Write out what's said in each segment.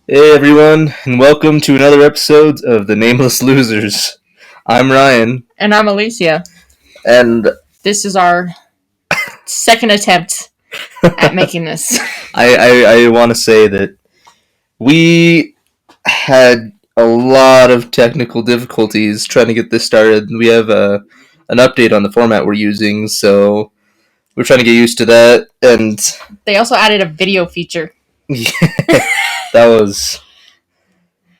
Hey everyone, and welcome to another episode of the Nameless Losers. I'm Ryan, And I'm Alyssia. and This is our second attempt at making this. I want to say that we had a lot of technical difficulties trying to get this started. We have an update on the format we're using, so we're trying to get used to that, and They also added a video feature. yeah, that was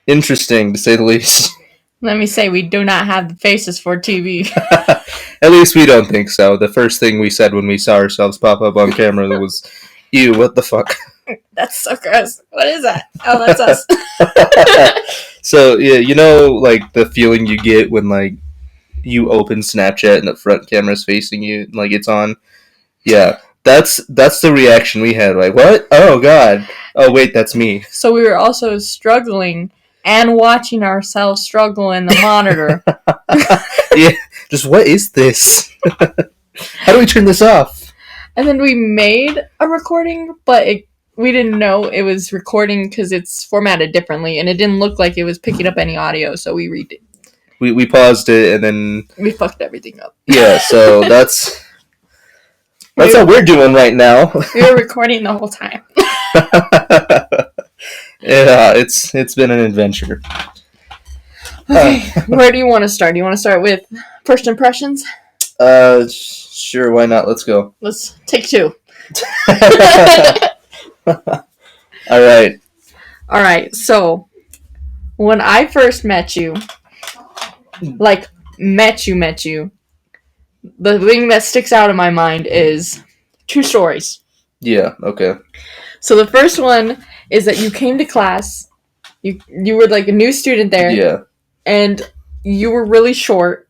interesting to say the least. Let me say, we do not have the faces for TV. At least we don't think so. The first thing we said when we saw ourselves pop up on camera was, "Ew, what the fuck?" That's so gross. What is that? Oh, that's us. So yeah, you know, like the feeling you get when like you open Snapchat and the front camera's facing you, like it's on. Yeah, that's the reaction we had. Like, what? Oh god. Oh wait, that's me. So we were also struggling and watching ourselves struggle in the monitor. Yeah, just what is this? How do we turn this off? And then we made a recording, but we didn't know it was recording because it's formatted differently, and it didn't look like it was picking up any audio, so we redid. We paused it and then We fucked everything up. yeah. So that's how we're doing right now. We were recording the whole time. Yeah, it's been an adventure. Okay, where do you want to start? Do you want to start with first impressions? Sure, why not? Let's go. Let's take two. All right. All right, so when I first met you, like met you, the thing that sticks out in my mind is two stories. Yeah. Okay. So the first one is that you came to class, you were like a new student there, Yeah. and you were really short,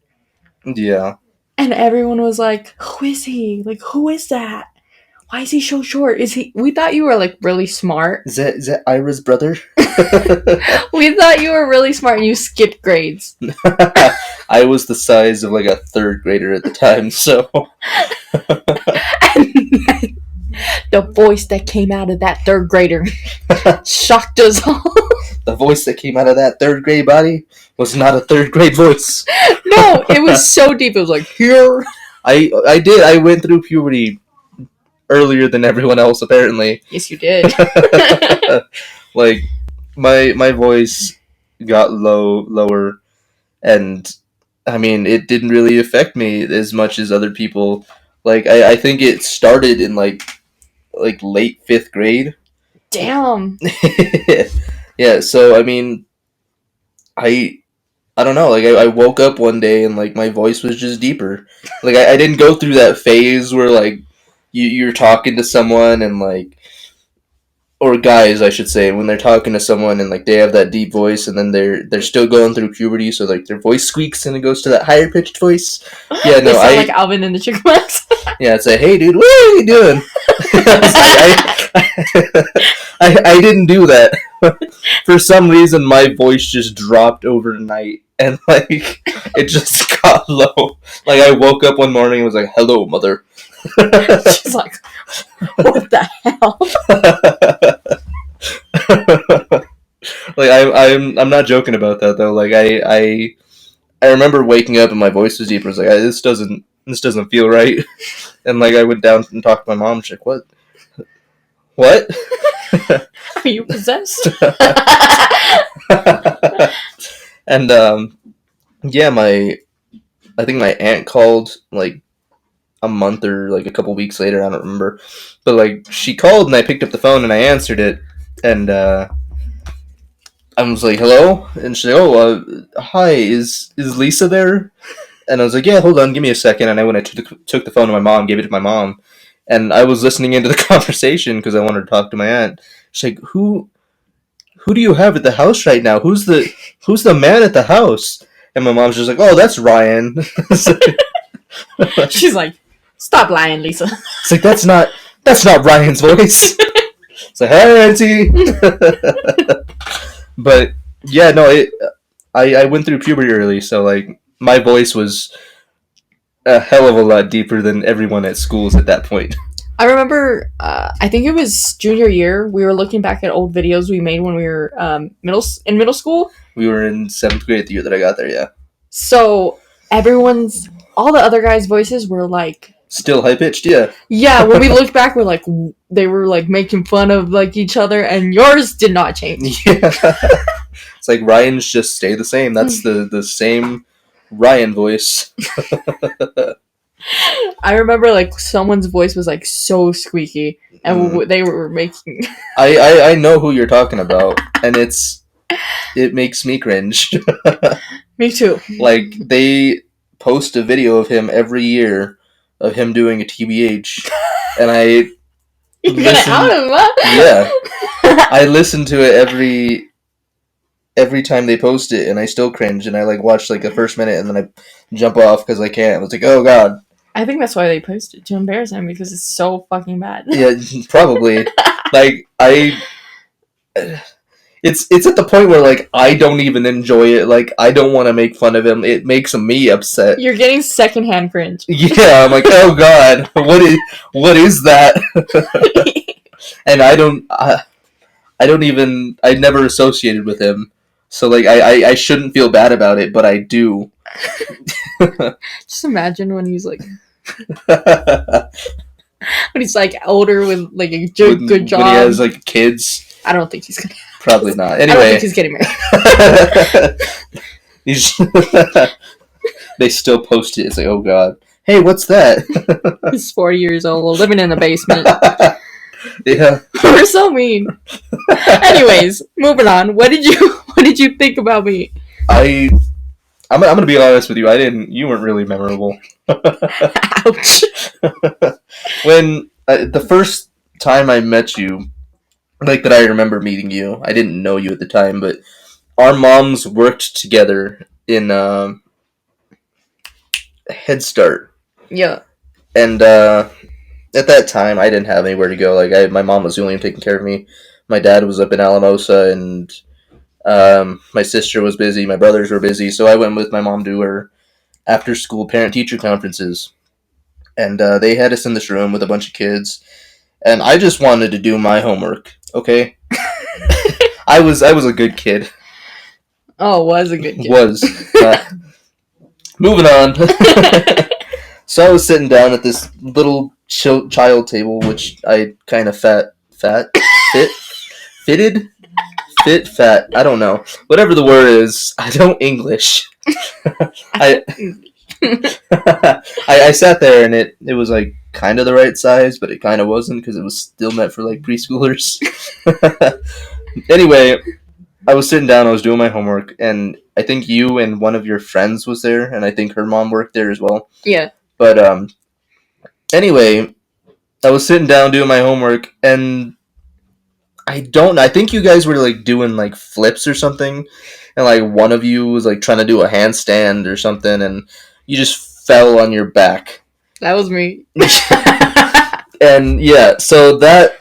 Yeah. and everyone was like, "Who is he? Like, who is that? Why is he so short? Is he?" We thought you were like really smart. Is that Ira's brother? We thought you were really smart, and you skipped grades. I was the size of like a third grader at the time, so And the voice that came out of that third grader shocked us all. the voice that came out of that third grade body was not a third grade voice. No, it was so deep. It was like, here. I went through puberty earlier than everyone else apparently. Yes, you did. Like my voice got lower, and I mean it didn't really affect me as much as other people. Like I think it started in like late 5th grade. Damn. Yeah, so I mean I don't know, like I woke up one day and like my voice was just deeper. Like I didn't go through that phase where like you're talking to someone and like, or guys I should say, when they're talking to someone and like they have that deep voice and then they're still going through puberty, so like their voice squeaks and it goes to that higher pitched voice. Yeah, no, They sound like Alvin and the Chipmunks. yeah, it's like, hey dude, what are you doing? I didn't do that. For some reason my voice just dropped overnight and like it just got low. Like I woke up one morning and was like, hello mother. She's like, what the hell? Like I'm not joking about that though. Like I remember waking up and my voice was deep. I was like, this doesn't feel right. And like I went down and talked to my mom. She's like, what? Are you possessed? And yeah, I think my aunt called like a month or like a couple weeks later. I don't remember, but like she called and I picked up the phone and I answered it, and I was like, hello, and she's like, oh, hi, is Lisa there? And I was like, yeah, hold on, give me a second. And I went and took the phone to my mom, gave it to my mom, and I was listening into the conversation because I wanted to talk to my aunt. She's like, who do you have at the house right now? Who's the man at the house? And my mom's just like, oh, that's Ryan. She's like, stop lying, Lisa. It's like, that's not Ryan's voice. It's like, hey, auntie. But yeah, no, I went through puberty early, so like my voice was a hell of a lot deeper than everyone at schools at that point. I remember, I think it was junior year, we were looking back at old videos we made when we were in middle school. We were in 7th grade the year that I got there, yeah. So, all the other guys' voices were like... Still high-pitched, yeah. Yeah, when we looked back, we're like, they were like making fun of like each other, and yours did not change. Yeah. It's like Ryan's just stay the same. That's the same Ryan voice. I remember like someone's voice was like so squeaky, and they were making. I know who you're talking about, and it makes me cringe. Me too. Like they post a video of him every year of him doing a TBH, and I. You're gonna out him, huh? Yeah, I listen to it every time they post it, and I still cringe, and I like watch like the first minute, and then I jump off because I can't. I was like, oh god. I think that's why they post it, to embarrass him, because it's so fucking bad. Yeah, probably. Like it's at the point where like I don't even enjoy it. Like I don't want to make fun of him. It makes me upset. You're getting secondhand cringe. Yeah, I'm like, oh god, what is that? And I never associated with him. So like I shouldn't feel bad about it, but I do. Just imagine when he's like older with like a good job. When he has like kids. I don't think he's gonna. Probably not. Anyway, I don't think he's getting married. They still post it. It's like, oh god, hey, what's that? He's 40 years old, living in the basement. Yeah, we're so mean. Anyways, moving on. What did you think about me? I'm gonna be honest with you. You weren't really memorable. Ouch. When the first time I met you. Like that I remember meeting you. I didn't know you at the time, but our moms worked together in Head Start. Yeah. And at that time, I didn't have anywhere to go. Like my mom was the only one taking care of me. My dad was up in Alamosa, and my sister was busy. My brothers were busy, so I went with my mom to her after-school parent-teacher conferences. And they had us in this room with a bunch of kids. And I just wanted to do my homework, okay? I was a good kid. Oh, was a good kid. Was. Moving on. So I was sitting down at this little child table, which I kind of fat, I don't know. Whatever the word is, I don't English. I sat there, and it was like kind of the right size, but it kind of wasn't because it was still meant for like preschoolers. Anyway, I was sitting down, I was doing my homework, and I think you and one of your friends was there, and I think her mom worked there as well. Yeah. But anyway, I was sitting down doing my homework, and I think you guys were like doing like flips or something, and like one of you was like trying to do a handstand or something, and you just fell on your back. That was me. And yeah, so that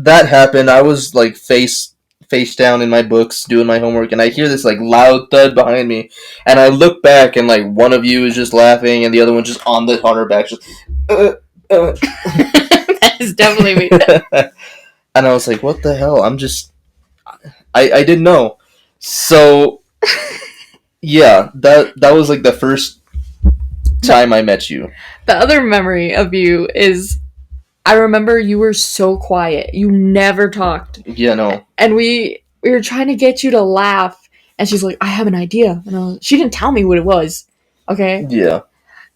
happened. I was like face down in my books doing my homework, and I hear this like loud thud behind me, and I look back, and like one of you is just laughing, and the other one just on her back, just. That is definitely me. And I was like, "What the hell?" I didn't know. So, yeah, that was like the first time I met you. The other memory of you is, I remember you were so quiet. You never talked. Yeah, no. And we were trying to get you to laugh, and she's like, I have an idea. And she didn't tell me what it was. Okay? Yeah.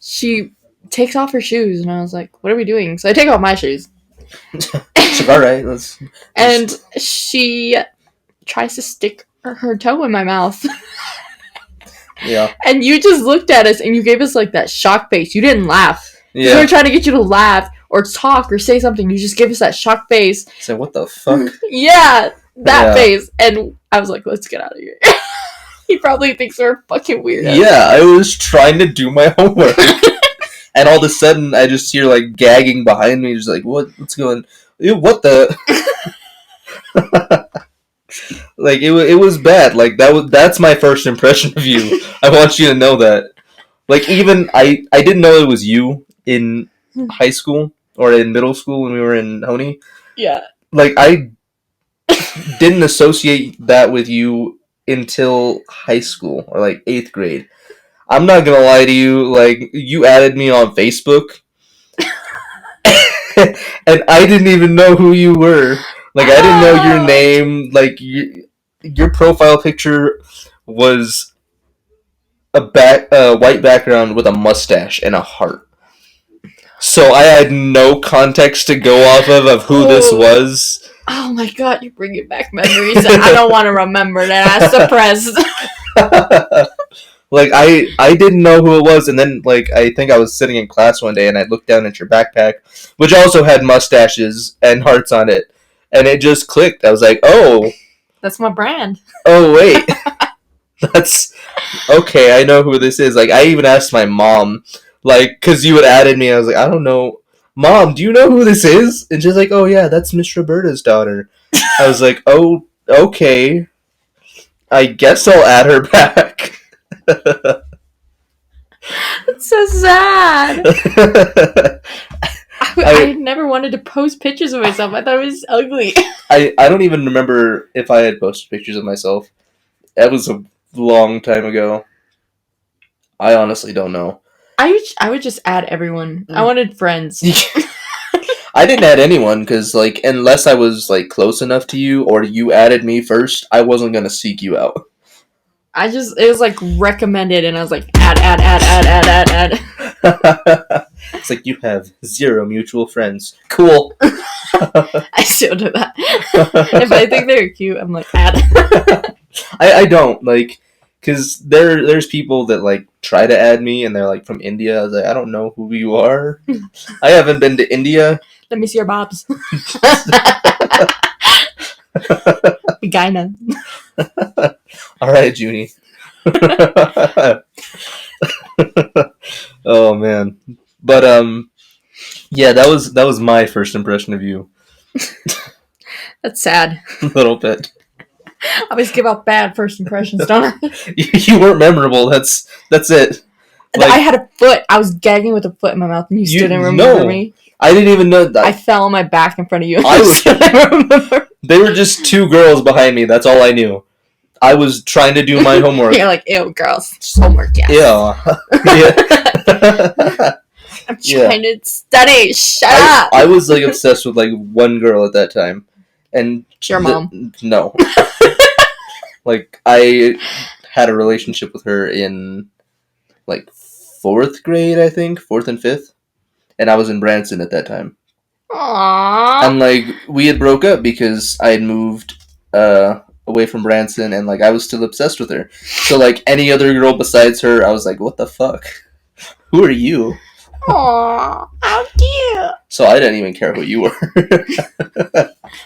She takes off her shoes, and I was like, what are we doing? So I take off my shoes. All right, let's. And she tries to stick her toe in my mouth. Yeah. And you just looked at us, and you gave us like that shock face. You didn't laugh. Yeah. We were trying to get you to laugh or talk or say something. You just gave us that shock face. So what the fuck? Yeah, that face. And I was like, let's get out of here. He probably thinks we're fucking weird. Yeah, I was trying to do my homework. And all of a sudden, I just hear like gagging behind me. Just like, what's going? What the? Like it was bad. Like that's my first impression of you. I want you to know that. Like even I didn't know it was you in high school. or in middle school when we were in Honey. Yeah. Like, I didn't associate that with you until high school, or like 8th grade. I'm not gonna lie to you, like, you added me on Facebook, and I didn't even know who you were. Like, I didn't know your name. Like, your profile picture was a white background with a mustache and a heart. So I had no context to go off of who this was. Oh my god, you're bringing back memories that I don't want to remember that I suppressed. Like, I didn't know who it was, and then, like, I think I was sitting in class one day, and I looked down at your backpack, which also had mustaches and hearts on it, and it just clicked. I was like, oh. That's my brand. Oh, wait. That's... Okay, I know who this is. Like, I even asked my mom, like, because you had added me, I was like, I don't know. Mom, do you know who this is? And she's like, oh, yeah, that's Miss Roberta's daughter. I was like, oh, okay. I guess I'll add her back. That's so sad. I never wanted to post pictures of myself. I thought it was ugly. I don't even remember if I had posted pictures of myself. That was a long time ago. I honestly don't know. I would just add everyone. I wanted friends. I didn't add anyone because, like, unless I was, like, close enough to you or you added me first, I wasn't going to seek you out. It was, like, recommended, and I was like, add. It's like, you have 0 mutual friends. Cool. I still do that. If I think they're cute, I'm like, add. I don't, like, because there's people that, like, try to add me, and they're, like, from India. I was like, I don't know who you are. I haven't been to India. Let me see your bobs. Vagina. All right, Junie. Oh man, but yeah, that was my first impression of you. That's sad. A little bit. I always give out bad first impressions, don't I? You weren't memorable. That's it. Like, I had a foot. I was gagging with a foot in my mouth, and you still didn't remember me. I didn't even know that. I fell on my back in front of you. I remember. They were just 2 girls behind me. That's all I knew. I was trying to do my homework. You're like, ew, girls. Just homework, yes. Yeah. I'm trying to study. Shut up. I was, like, obsessed with, like, one girl at that time. And your mom. No. Like, I had a relationship with her in, like, 4th grade, I think. 4th and 5th. And I was in Branson at that time. Aww. And, like, we had broke up because I had moved away from Branson, and, like, I was still obsessed with her. So, like, any other girl besides her, I was like, what the fuck? Who are you? Aww, how cute. So I didn't even care who you were.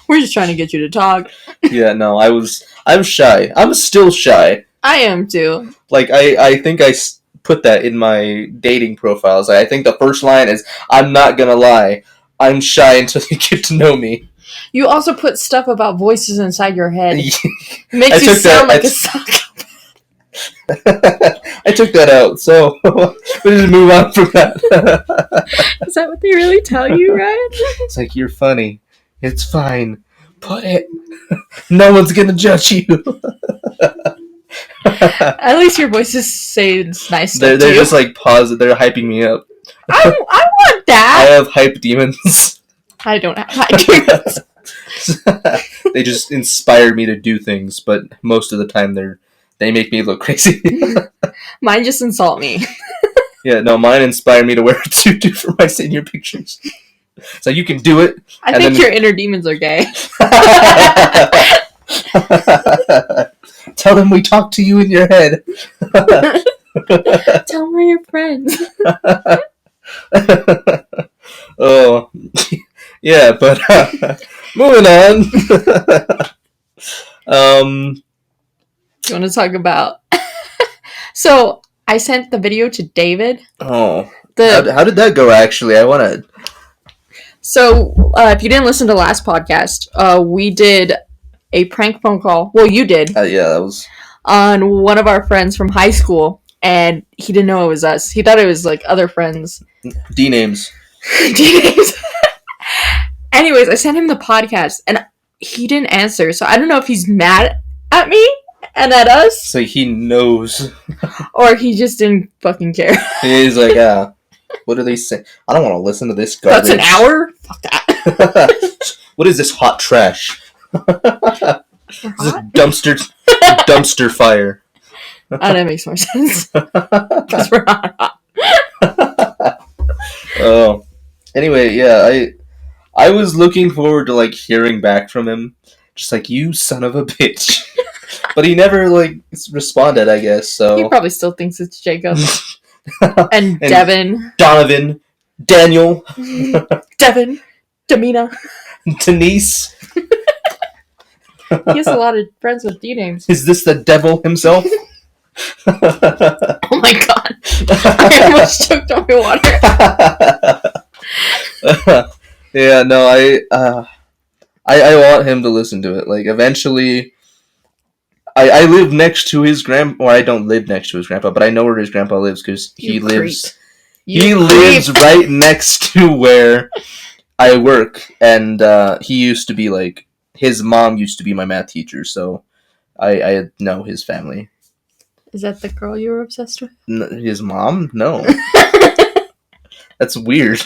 We're just trying to get you to talk. Yeah, no, I'm shy. I'm still shy. I am too. Like, I think I put that in my dating profiles. I think the first line is, I'm not gonna lie, I'm shy until you get to know me. You also put stuff about voices inside your head. Makes you sound like a psychopath. I took that out, so we just move on from that. Is that what they really tell you, Ryan? It's like, you're funny. It's fine. Put it. No one's gonna judge you. At least your voices say it's nice stuff. They're just like positive. They're hyping me up. I want that. I have hype demons. I don't have hype demons. They just inspire me to do things, but most of the time they make me look crazy. Mine just insult me. Yeah, no, mine inspire me to wear a tutu for my senior pictures. So you can do it. I think your inner demons are gay. Tell them we talk to you in your head. Tell them we're your friends. Oh, yeah, but moving on. You want to talk about? So I sent the video to David. Oh, how did that go? Actually, I want to. So if you didn't listen to the last podcast, we did a prank phone call. Well, you did. Yeah, that was on one of our friends from high school, and he didn't know it was us. He thought it was like other friends. D names. D-names. Anyways, I sent him the podcast, and he didn't answer, so I don't know if he's mad at me and at us. So he knows. Or he just didn't fucking care. He's like, what do they say? I don't want to listen to this garbage. That's an hour? Fuck that. What is this hot trash? This is dumpster fire. Oh, that makes more sense. Because we're not hot. Oh. Anyway, yeah, I was looking forward to, like, hearing back from him. Just like, you son of a bitch. But he never, like, responded, I guess, so... He probably still thinks it's Jacob. and Devin. Donovan. Daniel. Devin. Damina. Denise. He has a lot of friends with D-names. Is this the devil himself? Oh my god. I almost choked on my water. Yeah, no, I want him to listen to it. Like, eventually, I live next to his grandpa. Well, I don't live next to his grandpa, but I know where his grandpa lives because he lives right next to where I work, and he used to be like, his mom used to be my math teacher, so I know his family. Is that the girl you were obsessed with? His mom? No. That's weird.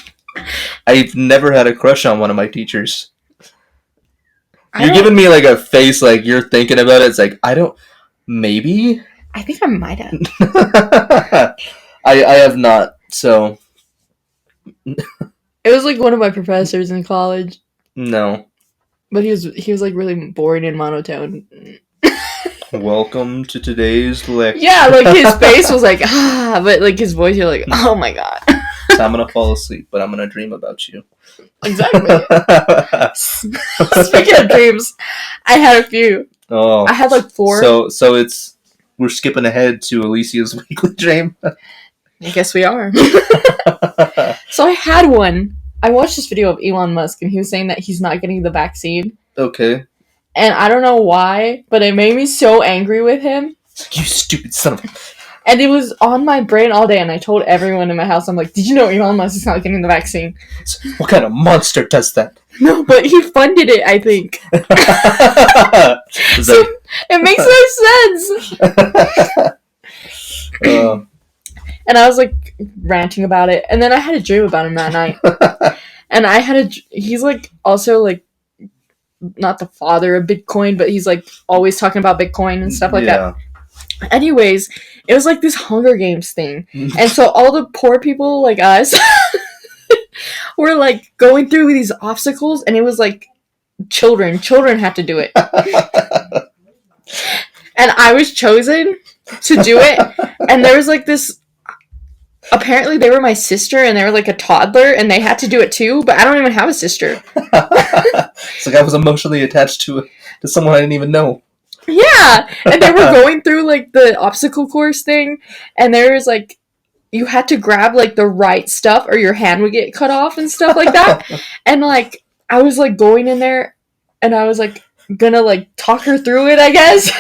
I've never had a crush on one of my teachers. You're giving me like a face like you're thinking about it. It's like, maybe? I think I might have. I have not, so. It was like one of my professors in college. No. But he was like really boring and monotone. Welcome to today's lecture. Yeah, like his face was like, but like his voice, you're like, oh my god. So I'm gonna fall asleep, but I'm gonna dream about you. Exactly. Speaking of dreams, I had a few. Oh. I had like 4. So we're skipping ahead to Alyssia's weekly dream. I guess we are. So I had one. I watched this video of Elon Musk, and he was saying that he's not getting the vaccine. Okay. And I don't know why, but it made me so angry with him. You stupid son of a... And it was on my brain all day, and I told everyone in my house, I'm like, did you know Elon Musk is not getting the vaccine? What kind of monster does that? No, but he funded it, I think. So, it makes no sense. And I was like ranting about it, and then I had a dream about him that night. And he's like also like not the father of Bitcoin, but he's like always talking about Bitcoin and stuff like that. Anyways, it was like this Hunger Games thing. And so all the poor people like us were like going through these obstacles, and it was like children had to do it. And I was chosen to do it, and there was like this, apparently they were my sister, and they were like a toddler, and they had to do it too, but I don't even have a sister. It's like I was emotionally attached to someone I didn't even know. Yeah, and they were going through like the obstacle course thing, and there was like, you had to grab like the right stuff or your hand would get cut off and stuff like that. And like, I was like going in there, and I was like gonna like talk her through it, I guess.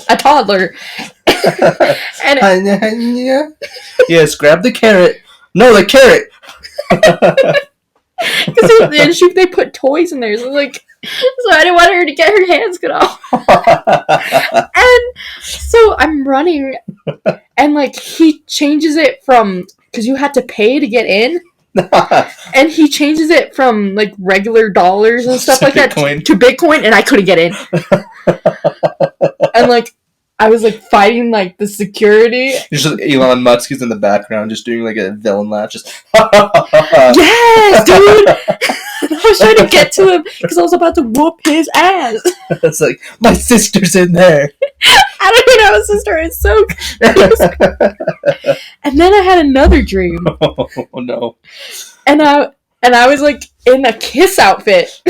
A toddler. And yes, grab the carrot. No, the carrot. Because they put toys in there, so like, so I didn't want her to get her hands cut off. And so I'm running, and like he changes it from, because you had to pay to get in, and he changes it from like regular dollars and stuff like Bitcoin. That to Bitcoin, and I couldn't get in. And like, I was like fighting like the security. Just Elon Musk is in the background, just doing like a villain laugh, just. Yes, dude. I was trying to get to him because I was about to whoop his ass. It's like, my sister's in there. I don't even have a sister. It's so confusing. And then I had another dream. Oh no. And I was like in a Kiss outfit.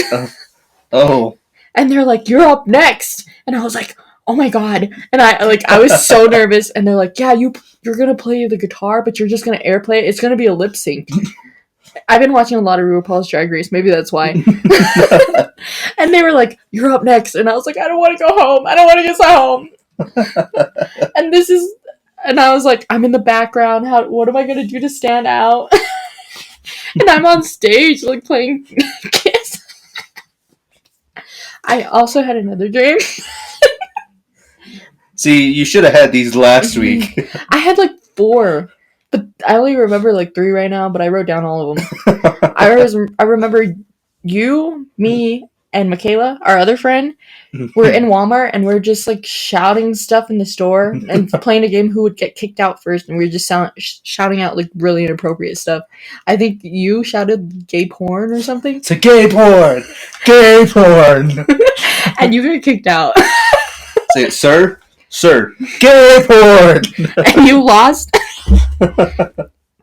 Oh. And they're like, you're up next. And I was like, oh my god. And I was so nervous. And they're like, yeah, you're gonna play the guitar, but you're just gonna airplay it. It's gonna be a lip sync. I've been watching a lot of RuPaul's Drag Race. Maybe that's why. And they were like, you're up next. And I was like, I don't want to go home. I don't want to get home. And I was like, I'm in the background. What am I going to do to stand out? And I'm on stage, like, playing Kiss. I also had another dream. See, you should have had these last week. I had, like, 4. But I only remember, like, 3 right now, but I wrote down all of them. I remember you, me, and Michaela, our other friend, were in Walmart, and we're just, like, shouting stuff in the store and playing a game who would get kicked out first, and we were just shouting out, like, really inappropriate stuff. I think you shouted gay porn or something. It's a gay porn! Gay porn! And you got kicked out. Say it, sir, gay porn! And you lost.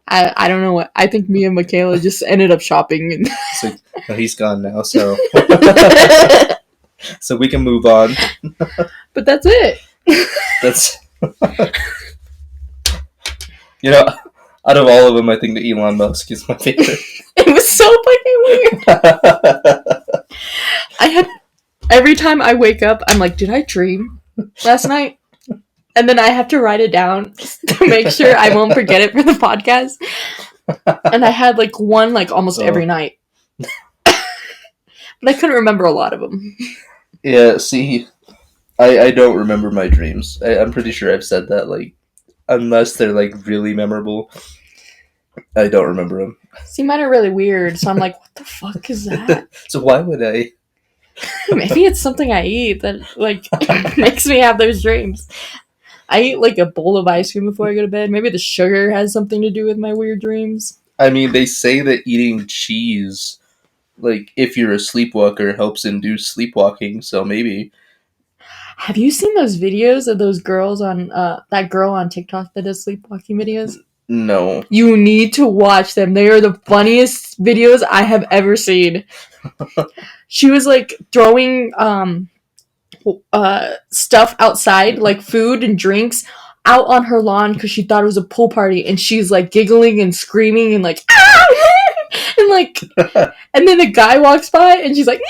I don't know what. I think me and Michaela just ended up shopping. And So, well, he's gone now, so so we can move on. But that's it. That's out of all of them, I think that Elon Musk is my favorite. It was so fucking weird. Every time I wake up, I'm like, did I dream last night? And then I have to write it down to make sure I won't forget it for the podcast. And I had, like, one, like, almost every night. But I couldn't remember a lot of them. Yeah, see, I don't remember my dreams. I'm pretty sure I've said that, like, unless they're, like, really memorable, I don't remember them. See, mine are really weird, so I'm like, what the fuck is that? So why would I? Maybe it's something I eat that, like, makes me have those dreams. I eat, like, a bowl of ice cream before I go to bed. Maybe the sugar has something to do with my weird dreams. I mean, they say that eating cheese, like, if you're a sleepwalker, helps induce sleepwalking, so maybe. Have you seen those videos of those girls on, that girl on TikTok that does sleepwalking videos? No. You need to watch them. They are the funniest videos I have ever seen. She was, like, throwing, stuff outside, like food and drinks, out on her lawn because she thought it was a pool party, and she's, like, giggling and screaming and, like, ah! And, like, and then the guy walks by and she's like,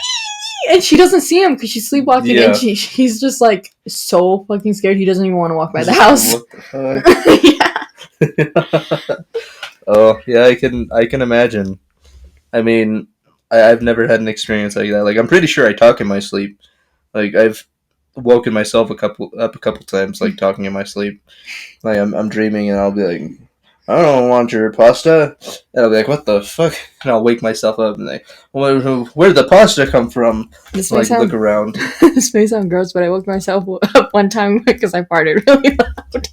and she doesn't see him because she's sleepwalking, and he's just, like, so fucking scared he doesn't even want to walk by the house. What the fuck? Yeah. Oh yeah, I can imagine. I mean, I've never had an experience like that. Like, I'm pretty sure I talk in my sleep. Like, I've woken myself a couple times, like, talking in my sleep. Like, I'm dreaming, and I'll be like, I don't want your pasta. And I'll be like, what the fuck? And I'll wake myself up and like, where'd the pasta come from? Like, look around. This may sound gross, but I woke myself up one time because I farted really loud.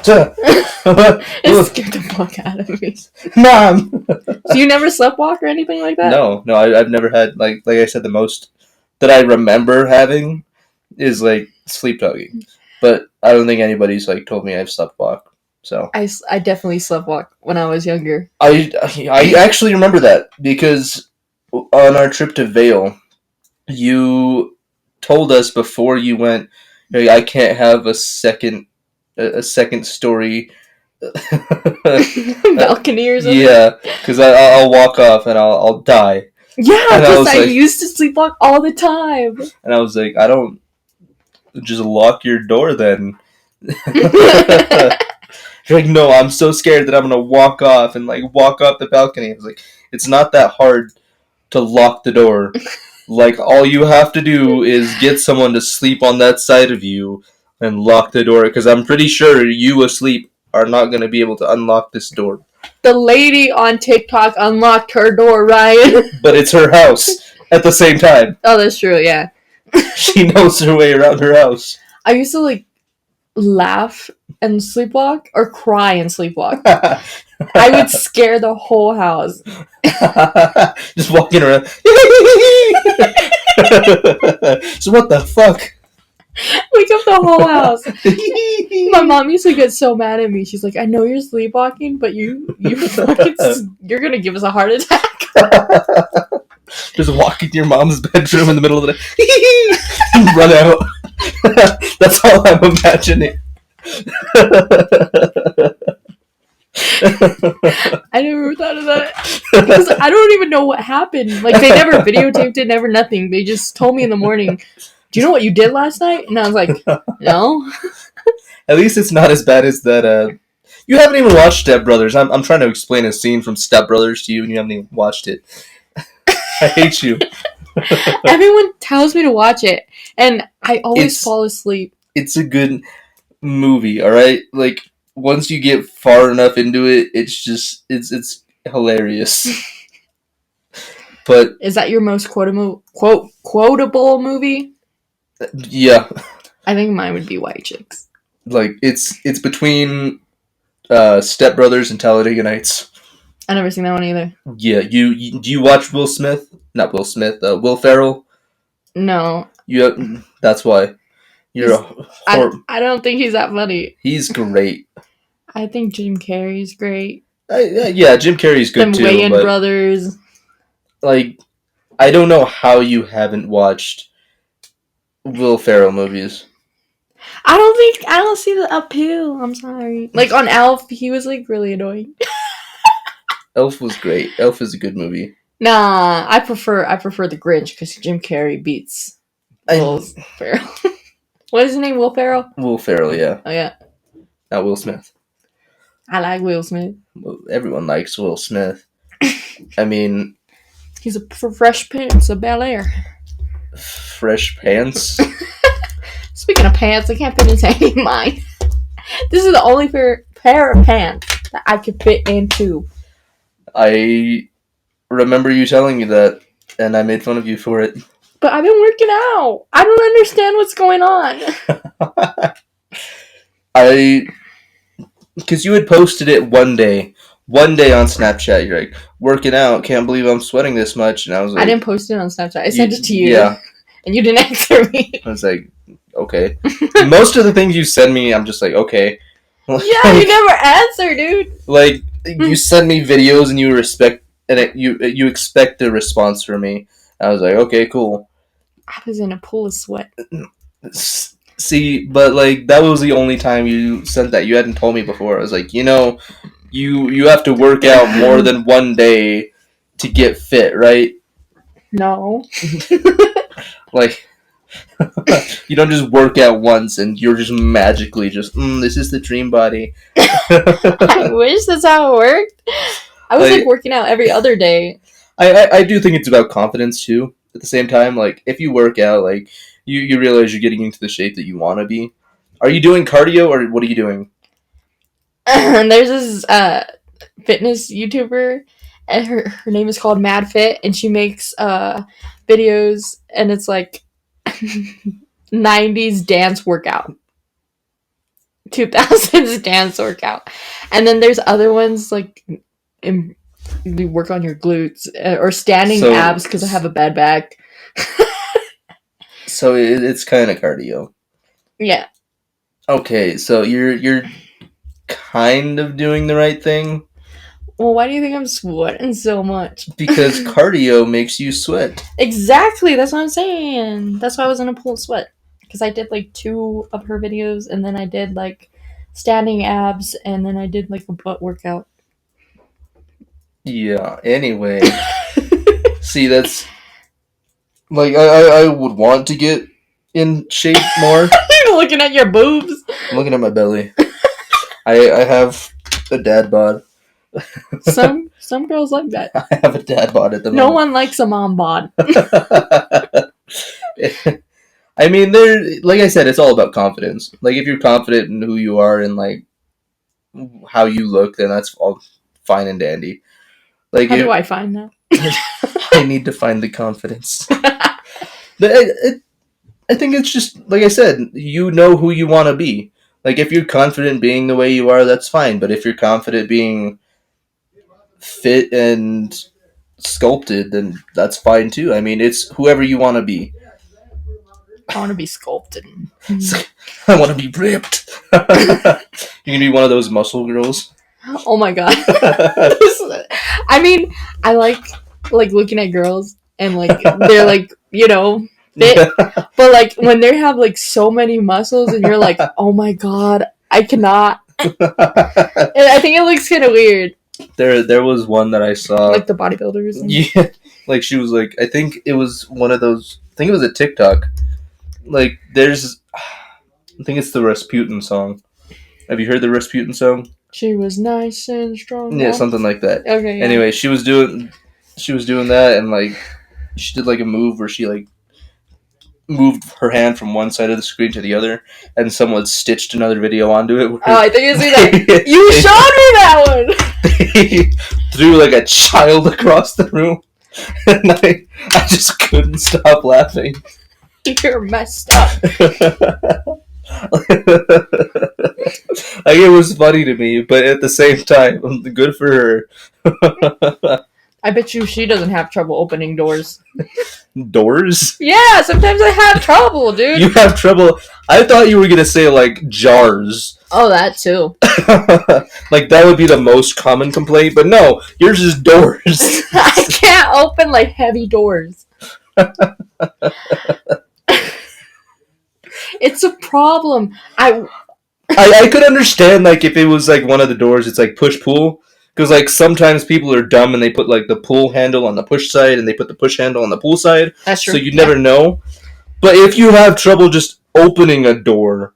It scared the fuck out of me. Mom! So you never sleptwalk or anything like that? No, I've never had, like I said, the most that I remember having is, like, sleep talking. But I don't think anybody's, like, told me I've sleptwalked. So I definitely sleptwalked when I was younger. I actually remember that because on our trip to Vail, you told us before you went, hey, I can't have a second story balcony or something. Yeah, because I'll walk off and I'll die. Yeah, because I used to sleepwalk all the time. And I was like, I don't just lock your door then. You're like, no, I'm so scared that I'm gonna walk off and, like, walk off the balcony. I was like, it's not that hard to lock the door. Like, all you have to do is get someone to sleep on that side of you and lock the door, because I'm pretty sure you asleep are not going to be able to unlock this door. The lady on TikTok unlocked her door, Ryan. But it's her house at the same time. Oh, that's true, yeah. She knows her way around her house. I used to, like, laugh and sleepwalk or cry and sleepwalk. I would scare the whole house. Just walking around. So what the fuck? Wake up the whole house. My mom used to get so mad at me. She's like, I know you're sleepwalking, but you fucking, you're gonna give us a heart attack. Just walk into your mom's bedroom in the middle of the day. Run out. That's all I'm imagining. I never thought of that. Because I don't even know what happened. Like, they never videotaped it, never nothing. They just told me in the morning, do you know what you did last night? And I was like, no. At least it's not as bad as that, You haven't even watched Step Brothers. I'm trying to explain a scene from Step Brothers to you, and you haven't even watched it. I hate you. Everyone tells me to watch it, and I always fall asleep. It's a good movie, all right? Like, once you get far enough into it, it's hilarious. But is that your most quotable movie? Yeah. I think mine would be White Chicks. Like, it's between Step Brothers and Talladega Nights. I never seen that one either. Yeah, do you watch Will Smith? Not Will Smith. Will Ferrell. No. That's why. I don't think he's that funny. He's great. I think Jim Carrey's great. Yeah, Jim Carrey's good too. Wayans brothers. Like, I don't know how you haven't watched Will Ferrell movies. I don't see the appeal. I'm sorry. Like on Elf, he was like really annoying. Elf was great. Elf is a good movie. Nah, I prefer the Grinch because Jim Carrey beats Will Ferrell. What is his name? Will Ferrell? Will Ferrell, yeah. Oh yeah. Not Will Smith. I like Will Smith. Everyone likes Will Smith. I mean, he's a Fresh Prince of Bel-Air. Fresh Pants? Speaking of pants, I can't fit into any of mine. This is the only pair of pants that I could fit into. I remember you telling me that, and I made fun of you for it. But I've been working out. I don't understand what's going on. Because you had posted it one day on Snapchat. You're like, working out, can't believe I'm sweating this much. And I was like, I didn't post it on Snapchat. I sent it to you. Yeah. And you didn't answer me. I was like, okay. Most of the things you send me, I'm just like, okay. Like, yeah, you never answer, dude. Like, you send me videos and you you expect a response from me. I was like, okay, cool. I was in a pool of sweat. See, but like that was the only time you sent that. You hadn't told me before. I was like, you have to work out more than one day to get fit, right? No. Like, you don't just work out once and you're just magically this is the dream body. I wish that's how it worked. I was like working out every other day. I do think it's about confidence too. At the same time, like if you work out, like you realize you're getting into the shape that you want to be. Are you doing cardio or what are you doing? And there's this fitness YouTuber, and her name is called Mad Fit, and she makes videos, and it's like 90s dance workout, 2000s dance workout, and then there's other ones like we work on your glutes or standing abs because I have a bad back. So it's kind of cardio. Yeah. Okay, so you're kind of doing the right thing. Well, why do you think I'm sweating so much? Because cardio makes you sweat. Exactly, that's what I'm saying. That's why I was in a pool of sweat. Because I did like 2 of her videos, and then I did like standing abs, and then I did like a butt workout. Yeah, anyway. See, that's... Like, I would want to get in shape more. You're looking at your boobs. I'm looking at my belly. I have a dad bod. Some girls like that. I have a dad bod at the moment. No one likes a mom bod. I mean, like I said, it's all about confidence. Like, if you're confident in who you are and, like, how you look, then that's all fine and dandy. Like, how do I find that? I need to find the confidence. But I think it's just, like I said, you know who you want to be. Like, if you're confident being the way you are, that's fine. But if you're confident being fit and sculpted, then that's fine too. I mean, it's whoever you want to be. I want to be sculpted. I want to be ripped. You're going to be one of those muscle girls. Oh my god. I mean, I like looking at girls and like they're like, fit. But like when they have like so many muscles and you're like, oh my god, I cannot. And I think it looks kind of weird. There was one that I saw. Like the bodybuilders. Yeah. Like she was like, I think it was one of those, I think it was a TikTok. Like I think it's the Rasputin song. Have you heard the Rasputin song? She was nice and strong. Yeah, something like that. Okay. Yeah. Anyway, she was doing that, and like she did like a move where she like moved her hand from one side of the screen to the other, and someone stitched another video onto it. Oh, I think you see that. You showed me that one. They threw like a child across the room, and I just couldn't stop laughing. You're messed up. Like, it was funny to me, but at the same time, good for her. I bet you she doesn't have trouble opening doors. Doors? Yeah, sometimes I have trouble, dude. You have trouble? I thought you were gonna say like jars. Oh, that too. Like that would be the most common complaint, but no, yours is doors. I can't open like heavy doors. It's a problem. I could understand like if it was like one of the doors, it's like push pull, because like sometimes people are dumb and they put like the pull handle on the push side and they put the push handle on the pull side. That's true. So you never know. But if you have trouble just opening a door,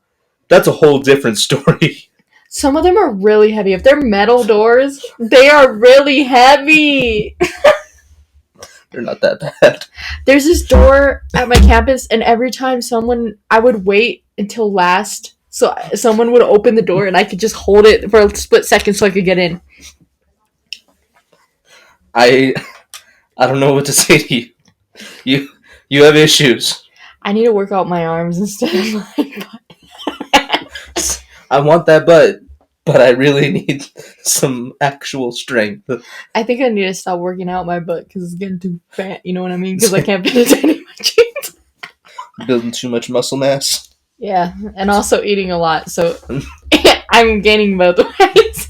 that's a whole different story. Some of them are really heavy. If they're metal doors, they are really heavy. They're not that bad. There's this door at my campus, and every time I would wait until last, so someone would open the door, and I could just hold it for a split second so I could get in. I don't know what to say to you. You have issues. I need to work out my arms instead of my butt. I want that butt, but I really need some actual strength. I think I need to stop working out my butt because it's getting too fat, you know what I mean? Because I can't fit into any of my jeans. Building too much muscle mass. Yeah, and also eating a lot, so I'm gaining both ways.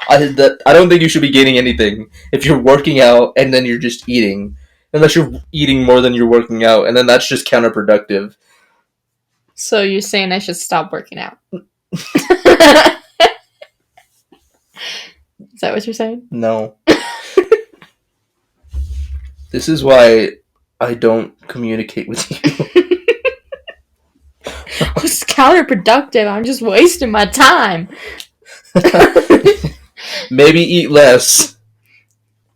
I don't think you should be gaining anything if you're working out and then you're just eating. Unless you're eating more than you're working out, and then that's just counterproductive. So you're saying I should stop working out? Is that what you're saying? No. This is why I don't communicate with you. It's counterproductive. I'm just wasting my time. Maybe eat less.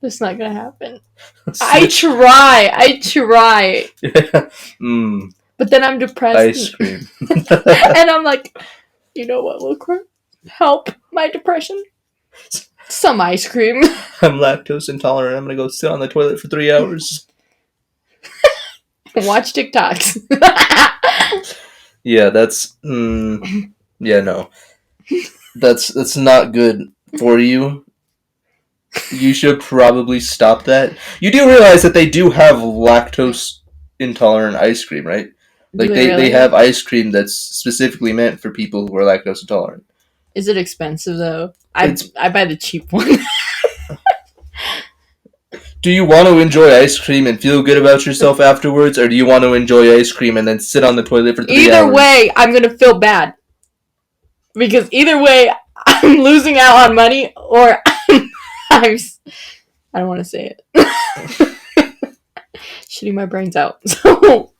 That's not gonna happen. I try. But then I'm depressed. Ice cream. And I'm like, you know what will help my depression? Some ice cream. I'm lactose intolerant. I'm gonna go sit on the toilet for 3 hours. Watch TikToks. Yeah, that's... yeah, no. That's not good for you. You should probably stop that. You do realize that they do have lactose intolerant ice cream, right? Like they have ice cream that's specifically meant for people who are lactose intolerant. Is it expensive though? I buy the cheap one. Do you want to enjoy ice cream and feel good about yourself afterwards, or do you want to enjoy ice cream and then sit on the toilet for 3 hours? Either way, I'm gonna feel bad. Because either way, I'm losing out on money, or I don't want to say it. Shitting my brains out. So.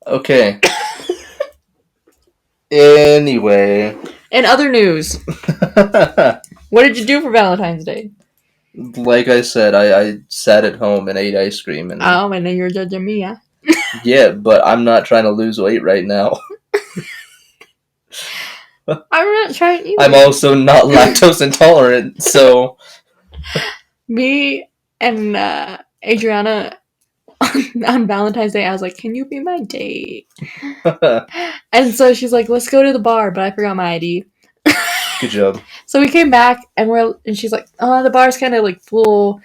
Okay. Anyway. In other news, what did you do for Valentine's Day? Like I said, I sat at home and ate ice cream. And oh, and then you're judging me, yeah? Yeah, but I'm not trying to lose weight right now. I'm not trying either. I'm also not lactose intolerant, so... Me and Adriana, on Valentine's Day, I was like, can you be my date? And so she's like, let's go to the bar, but I forgot my ID. Good job. So we came back, and she's like, oh, the bar's kind of like full.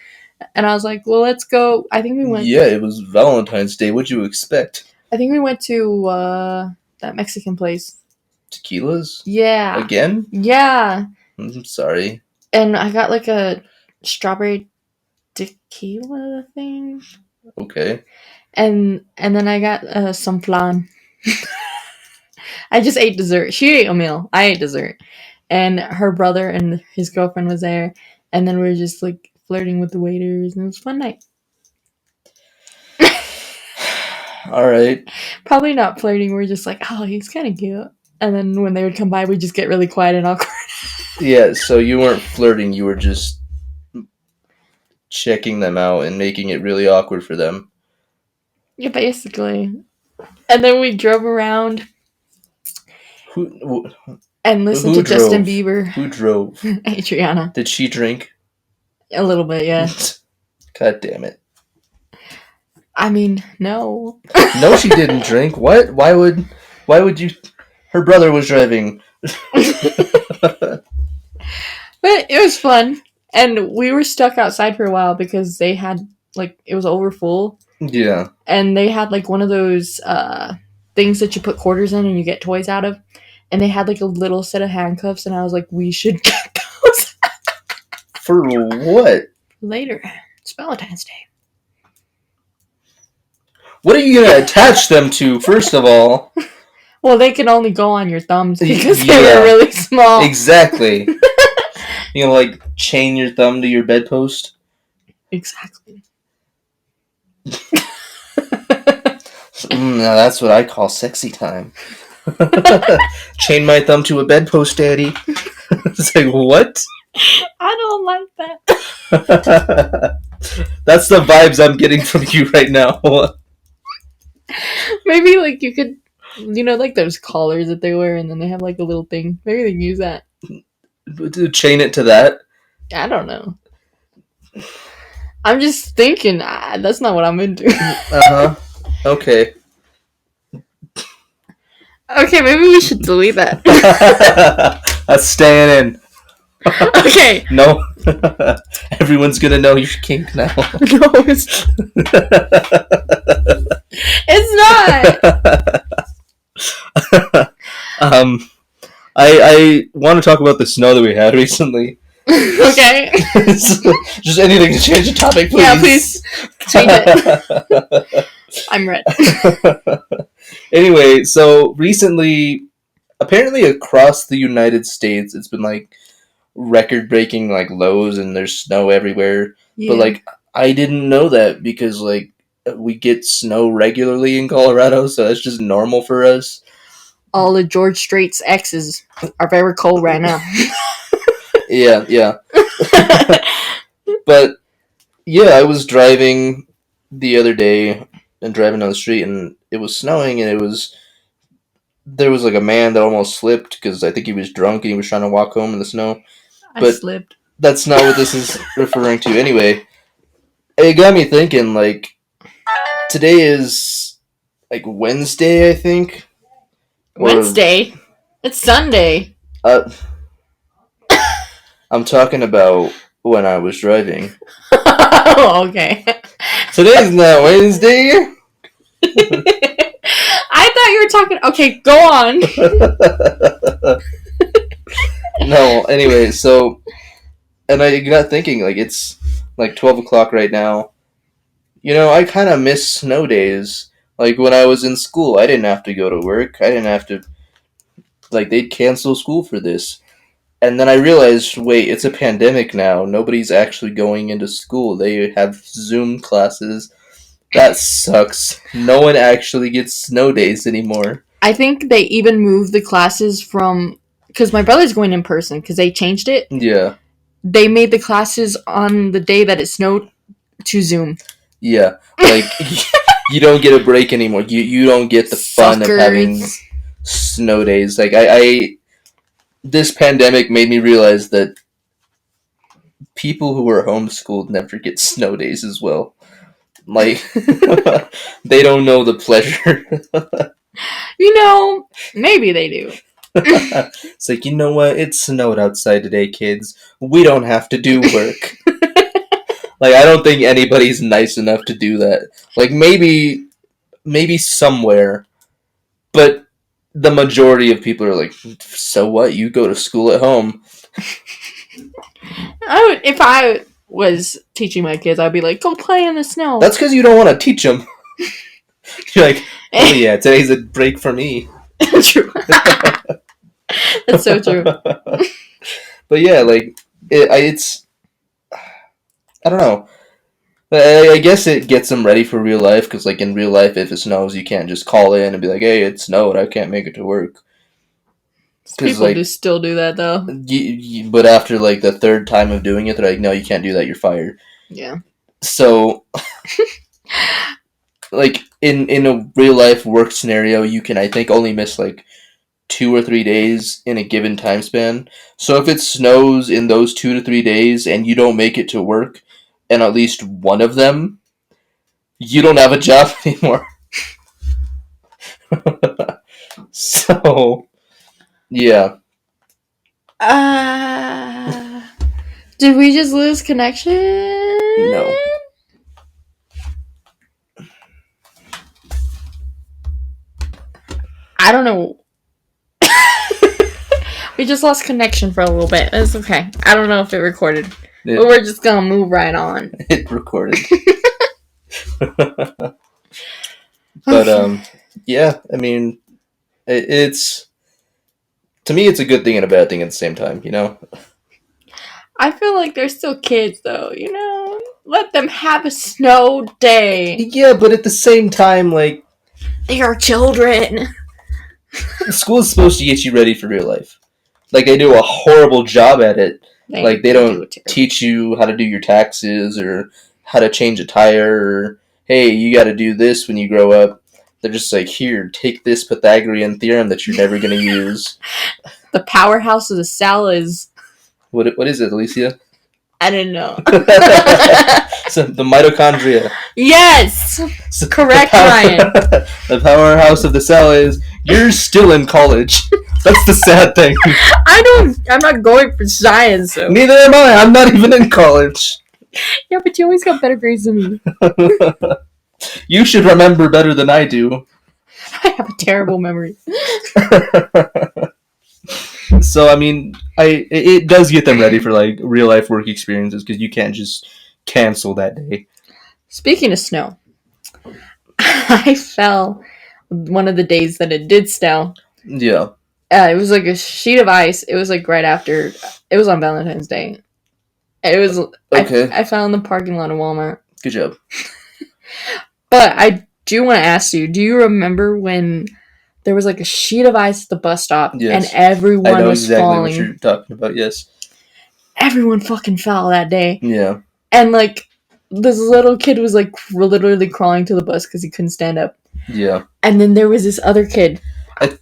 And I was like, well, let's go. I think we went... Yeah, it was Valentine's Day. What'd you expect? I think we went to that Mexican place. Tequilas? Yeah. Again? Yeah. I'm sorry. And I got like a strawberry tequila thing. Okay. And then I got some flan. I just ate dessert. She ate a meal. I ate dessert. And her brother and his girlfriend was there. And then we were just like flirting with the waiters. And it was a fun night. All right. Probably not flirting. We're just like, oh, he's kind of cute. And then when they would come by, we'd just get really quiet and awkward. Yeah, so you weren't flirting, you were just checking them out and making it really awkward for them. Yeah, basically. And then we drove around Who and listened who to Justin drove? Bieber. Who drove? Adriana. Did she drink? A little bit, yeah. God damn it. I mean, no. No, she didn't drink. What? Why would you? Her brother was driving. But it was fun. And we were stuck outside for a while because they had, like, it was over full. Yeah. And they had, like, one of those things that you put quarters in and you get toys out of. And they had, like, a little set of handcuffs. And I was like, we should get those. For what? Later. It's Valentine's Day. What are you going to attach them to, first of all? Well, they can only go on your thumbs because Yeah. they were really small. Exactly. You know, like, chain your thumb to your bedpost? Exactly. Now that's what I call sexy time. Chain my thumb to a bedpost, Daddy. It's like, what? I don't like that. That's the vibes I'm getting from you right now. Maybe, like, you could, you know, like those collars that they wear and then they have, like, a little thing. Maybe they can use that. Chain it to that? I don't know. I'm just thinking, that's not what I'm into. Uh-huh. Okay. Okay, maybe we should delete that. That's staying in. Okay. No. Everyone's gonna know your kink now. No, it's not. I want to talk about the snow that we had recently. Okay. Just anything to change the topic, please. Yeah, please. Change it. I'm ready. Anyway, so recently, apparently across the United States, it's been like record-breaking like lows and there's snow everywhere. Yeah. But like, I didn't know that because like we get snow regularly in Colorado, so that's just normal for us. All of George Strait's exes are very cold right now. Yeah. But yeah, I was driving the other day and driving down the street and it was snowing and there was like a man that almost slipped because I think he was drunk and he was trying to walk home in the snow. I But slipped. that's not what this is referring to. Anyway, it got me thinking, like, today is like Wednesday, I think. Wednesday? It's Sunday. I'm talking about when I was driving. Oh, okay. Today's not Wednesday. I thought you were talking. Okay, go on. No, anyway, so, and I got thinking, like, it's like 12 o'clock right now. You know, I kind of miss snow days. Like, when I was in school, I didn't have to go to work. I didn't have to, like, they'd cancel school for this. And then I realized, wait, it's a pandemic now. Nobody's actually going into school. They have Zoom classes. That sucks. No one actually gets snow days anymore. I think they even moved the classes from... Because my brother's going in person, because they changed it. Yeah. They made the classes on the day that it snowed to Zoom. Yeah. Like, you don't get a break anymore. You don't get the fun Suckers. of having snow days. Like, I this pandemic made me realize that people who are homeschooled never get snow days as well. Like, they don't know the pleasure. You know, maybe they do. It's like, you know what? It snowed outside today, kids. We don't have to do work. Like, I don't think anybody's nice enough to do that. Like, maybe somewhere, but the majority of people are like, so what? You go to school at home. If I was teaching my kids, I'd be like, go play in the snow. That's because you don't want to teach them. You're like, oh yeah, today's a break for me. True. That's so true. But yeah, like, it's... I don't know. I guess it gets them ready for real life, because, like, in real life, if it snows, you can't just call in and be like, hey, it snowed, I can't make it to work. People like, just still do that, though. But after, like, the third time of doing it, they're like, no, you can't do that, you're fired. Yeah. So, like, in a real-life work scenario, you can, I think, only miss, like, 2 or 3 days in a given time span. So if it snows in those 2 to 3 days and you don't make it to work, and at least one of them, you don't have a job anymore. So, yeah. Did we just lose connection? No. I don't know. We just lost connection for a little bit. It's okay. I don't know if it recorded. But we're just gonna move right on. It recorded. But, yeah, I mean, it's... To me, it's a good thing and a bad thing at the same time, you know? I feel like they're still kids, though, you know? Let them have a snow day. Yeah, but at the same time, like... They are children. School is supposed to get you ready for real life. Like, they do a horrible job at it. They don't teach you how to do your taxes or how to change a tire or, hey, you gotta do this when you grow up. They're just like, here, take this Pythagorean theorem that you're never gonna use. The powerhouse of the cell is... What is it, Alyssia? I didn't know. So, the mitochondria. Yes! So correct, Ryan. The powerhouse of the cell is, you're still in college. That's the sad thing. I'm not going for science, so. Neither am I. I'm not even in college. Yeah, but you always got better grades than me. You should remember better than I do. I have a terrible memory. So, I mean, it does get them ready for, like, real-life work experiences, because you can't just cancel that day. Speaking of snow, I fell one of the days that it did snow. Yeah. It was like a sheet of ice. It was like right after... It was on Valentine's Day. It was... Okay. I fell in the parking lot of Walmart. Good job. But I do want to ask you, do you remember when there was like a sheet of ice at the bus stop and everyone was falling? I know exactly what you're talking about, yes. Everyone fucking fell that day. Yeah. And like, this little kid was like literally crawling to the bus because he couldn't stand up. Yeah. And then there was this other kid. I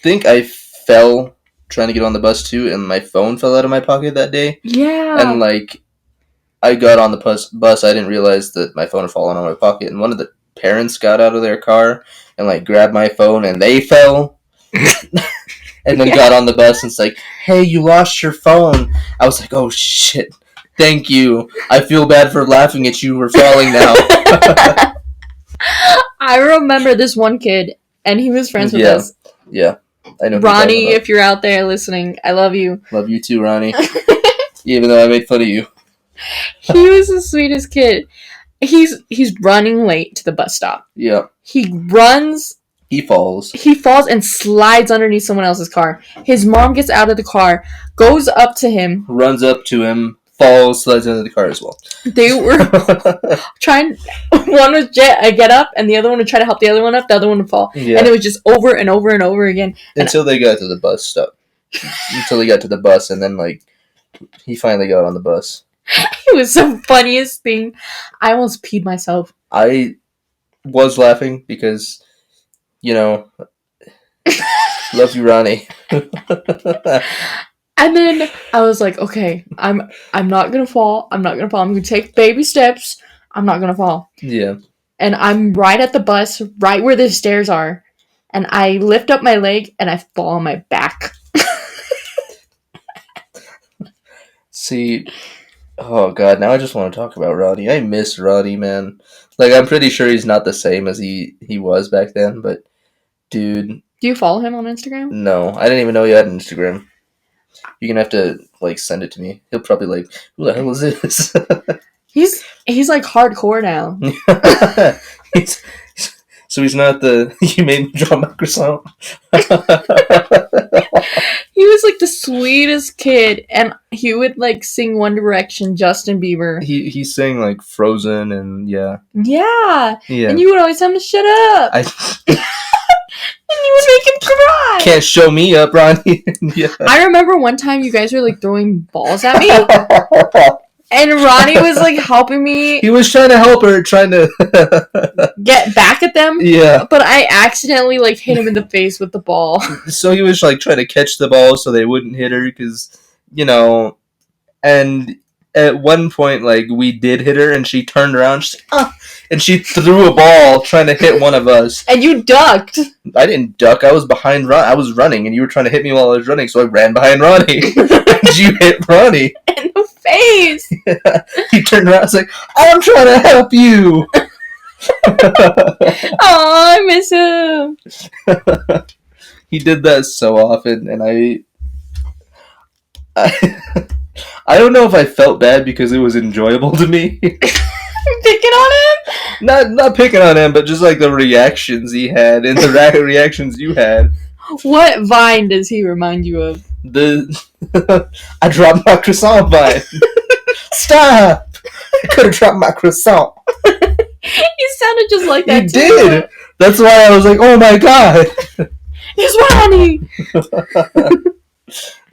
think I fell trying to get on the bus too, and my phone fell out of my pocket that day. Yeah. And like, I got on the bus, I didn't realize that my phone had fallen out of my pocket, and one of the parents got out of their car and like grabbed my phone, and they fell. And then got on the bus and it's like, hey, you lost your phone. I was like, oh shit, thank you. I feel bad for laughing at you. We're falling now. I remember this one kid, and he was friends with us. Yeah, I know. Ronnie, if you're out there listening, I love you. Love you too, Ronnie. Even though I made fun of you. He was the sweetest kid. He's running late to the bus stop. Yeah. He runs. He falls and slides underneath someone else's car. His mom gets out of the car, goes up to him. Runs up to him, falls, slides under the car as well. They were trying... One was get up, and the other one would try to help the other one up, the other one would fall. Yeah. And it was just over and over and over again. Until they got to the bus stop. Until he got to the bus, and then, like, he finally got on the bus. It was the funniest thing. I almost peed myself. I was laughing because, you know, love you, Ronnie. And then I was like, okay, I'm not gonna fall. I'm gonna take baby steps. I'm not gonna fall. Yeah. And I'm right at the bus, right where the stairs are, and I lift up my leg and I fall on my back. See. Oh, God, now I just want to talk about Roddy. I miss Roddy, man. Like, I'm pretty sure he's not the same as he was back then, but, dude... Do you follow him on Instagram? No, I didn't even know he had an Instagram. You're gonna have to, like, send it to me. He'll probably, like, who the hell is this? He's like, hardcore now. So he's not the... You made me draw Microsoft? He was like the sweetest kid, and he would like sing One Direction, Justin Bieber. He sang like Frozen, and yeah. And you would always tell him to shut up. And you would make him cry. can't show me up, Ronnie. Yeah. I remember one time you guys were like throwing balls at me. And Ronnie was like helping me. He was trying to help her, trying to get back at them. Yeah. But I accidentally like hit him in the face with the ball. So he was like trying to catch the ball so they wouldn't hit her because, and at one point like we did hit her and she turned around, she's like, and she threw a ball trying to hit one of us. And you ducked. I didn't duck. I was behind Ron. I was running and you were trying to hit me while I was running, so I ran behind Ronnie. And you hit Ronnie. In the face. Yeah. He turned around and was like, I'm trying to help you. Oh, I miss him. He did that so often, and I don't know if I felt bad because it was enjoyable to me. Picking on him? Not picking on him, but just like the reactions he had and the reactions you had. What vine does he remind you of? I dropped my croissant vine. Stop! I could have dropped my croissant. He sounded just like that. He did. That's why I was like, oh my god. It's Ronnie.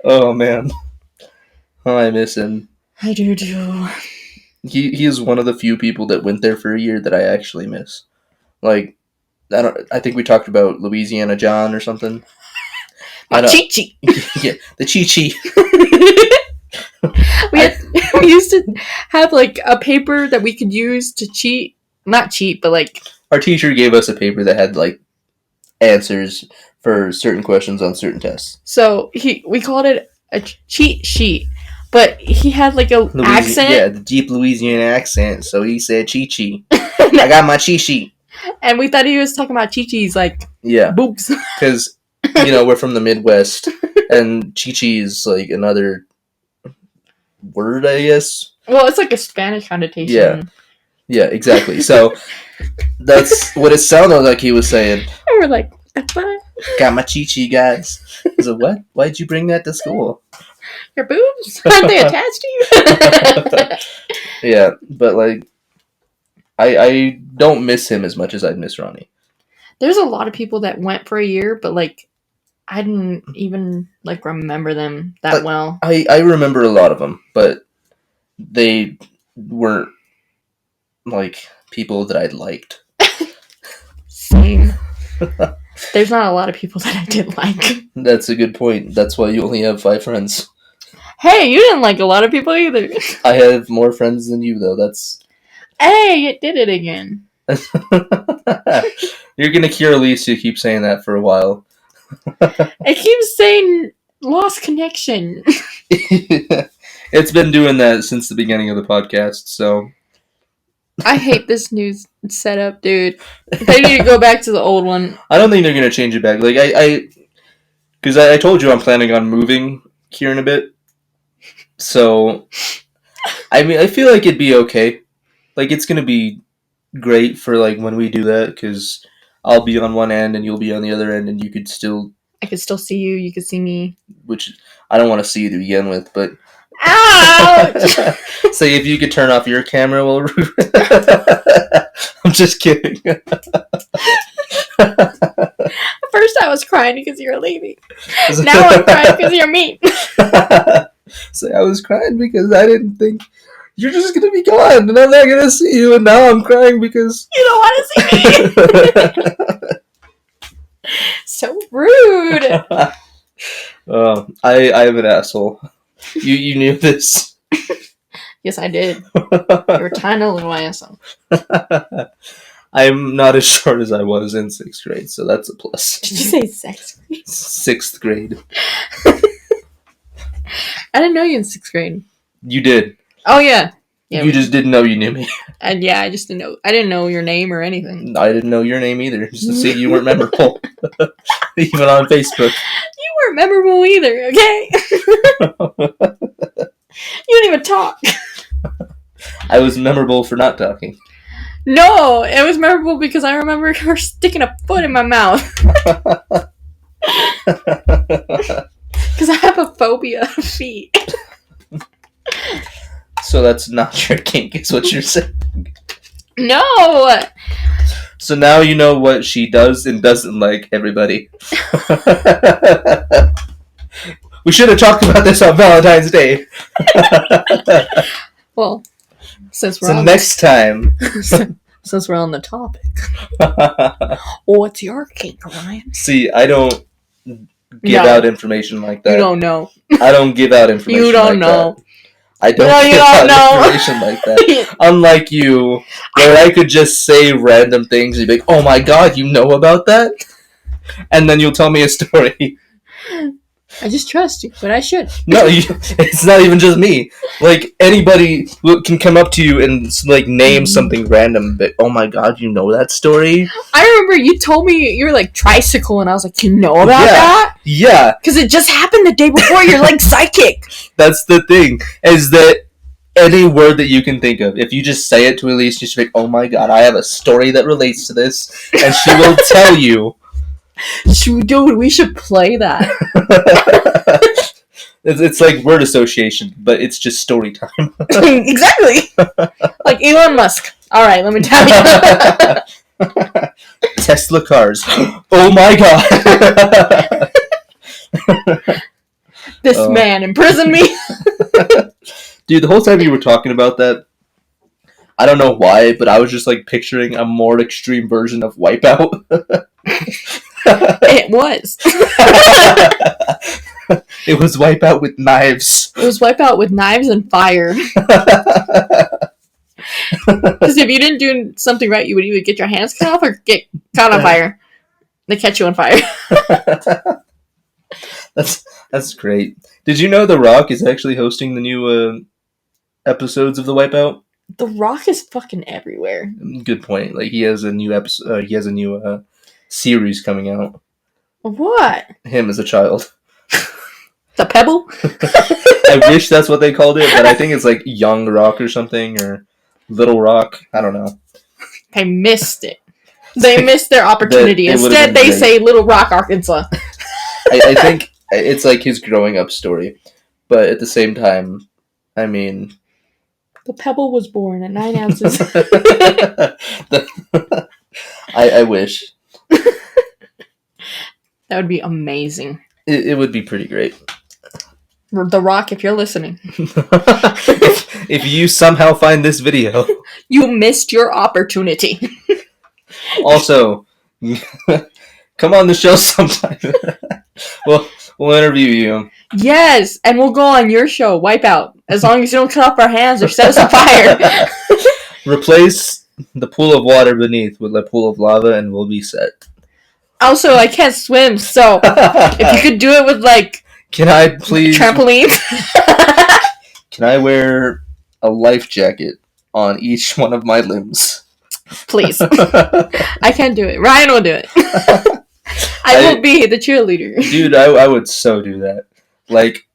Oh man. Oh, I miss him. I do too. He is one of the few people that went there for a year that I actually miss. Like, I think we talked about Louisiana John or something. My Chi-Chi. Yeah, the Chi-Chi. we used to have like a paper that we could use to cheat. Not cheat, but like... Our teacher gave us a paper that had like answers for certain questions on certain tests. So we called it a cheat sheet. But he had like a accent. Yeah, the deep Louisiana accent. So he said Chi-Chi. I got my Chi-Chi. And we thought he was talking about Chi-Chi's like boobs. Because, we're from the Midwest. And Chi-Chi is like another word, I guess. Well, it's like a Spanish connotation. Yeah, exactly. So that's what it sounded like he was saying. And we're like, that's fine. Got my Chi-Chi, guys. I was like, what? Why'd you bring that to school? Your boobs? Aren't they attached to you? Yeah, but like, I don't miss him as much as I'd miss Ronnie. There's a lot of people that went for a year, but like, I didn't even like remember them that well. I remember a lot of them, but they weren't like people that I liked. Same. There's not a lot of people that I did like. That's a good point. That's why you only have 5 friends. Hey, you didn't like a lot of people either. I have more friends than you, though. That's... Hey, it did it again. You're gonna cure Alyssia. Keep saying that for a while. It keeps saying lost connection. It's been doing that since the beginning of the podcast, so... I hate this new setup, dude. They need to go back to the old one. I don't think they're gonna change it back. Like, because I told you I'm planning on moving here in a bit. So, I mean, I feel like it'd be okay. Like, it's gonna be great for, like, when we do that, because I'll be on one end and you'll be on the other end, and you could still... I could still see you, you could see me. Which, I don't want to see you to begin with, but... Ouch! So if you could turn off your camera while... I'm just kidding. First I was crying because you were leaving. Now I'm crying because you're mean. So I was crying because I didn't think you're just going to be gone and I'm not going to see you, and now I'm crying because... You don't want to see me! So rude! I am an asshole. You knew this. Yes, I did. You were tiny little asshole. I'm not as short as I was in 6th grade, so that's a plus. Did you say 6th grade? 6th grade. I didn't know you in 6th grade. You did. Oh, yeah. You just didn't know you knew me. And yeah, I just didn't know. I didn't know your name or anything. I didn't know your name either. Just to see you weren't memorable. Even on Facebook. You weren't memorable either, okay? You didn't even talk. I was memorable for not talking. No, it was memorable because I remember her sticking a foot in my mouth. Because I have a phobia of feet. So that's not your kink, is what you're saying. No! So now you know what she does and doesn't like, everybody. We should have talked about this on Valentine's Day. Well, since we're So on next time. since we're on the topic, what's your kink, Ryan? See, I don't give out information like that. You don't know. I don't give out information. You don't know. That. I don't give out information like that. Unlike you, where I could just say random things and be like, "Oh my god, you know about that?" And then you'll tell me a story. I just trust you, but I should. No, it's not even just me. Like, anybody can come up to you and, like, name something random, but, oh my god, you know that story? I remember you told me you were, like, tricycle, and I was like, you know about that? Yeah. Because it just happened the day before. You're, like, psychic. That's the thing, is that any word that you can think of, if you just say it to Alyssia, she's like, oh my god, I have a story that relates to this, and she will tell you. Dude, we should play that. It's like word association, but it's just story time. Exactly. Like Elon Musk. All right, let me tell you. Tesla cars. Oh my god. This man imprisoned me. Dude, the whole time you were talking about that, I don't know why, but I was just like picturing a more extreme version of Wipeout. It was. It was Wipeout with knives. It was Wipeout with knives and fire. Because if you didn't do something right, you would either get your hands cut off or get caught on fire. They catch you on fire. That's great. Did you know The Rock is actually hosting the new episodes of the Wipeout? The Rock is fucking everywhere. Good point. Like, he has a new episode. He has a new series coming out. What? Him as a child. The Pebble? I wish that's what they called it, but I think it's like Young Rock or something, or Little Rock. I don't know. They missed it. They missed their opportunity. Instead, they say Little Rock, Arkansas. I think it's like his growing up story. But at the same time, I mean... The Pebble was born at 9 ounces. I wish. That would be amazing. It would be pretty great. The Rock, if you're listening. if you somehow find this video. You missed your opportunity. Also, come on the show sometime. We'll interview you. Yes, and we'll go on your show, Wipeout. As long as you don't cut off our hands or set us on fire. Replace the pool of water beneath with a pool of lava and we'll be set. Also, I can't swim, so if you could do it with, like... Can I please... Trampolines? Can I wear a life jacket on each one of my limbs? Please. I can't do it. Ryan will do it. I will be the cheerleader. Dude, I would so do that. Like,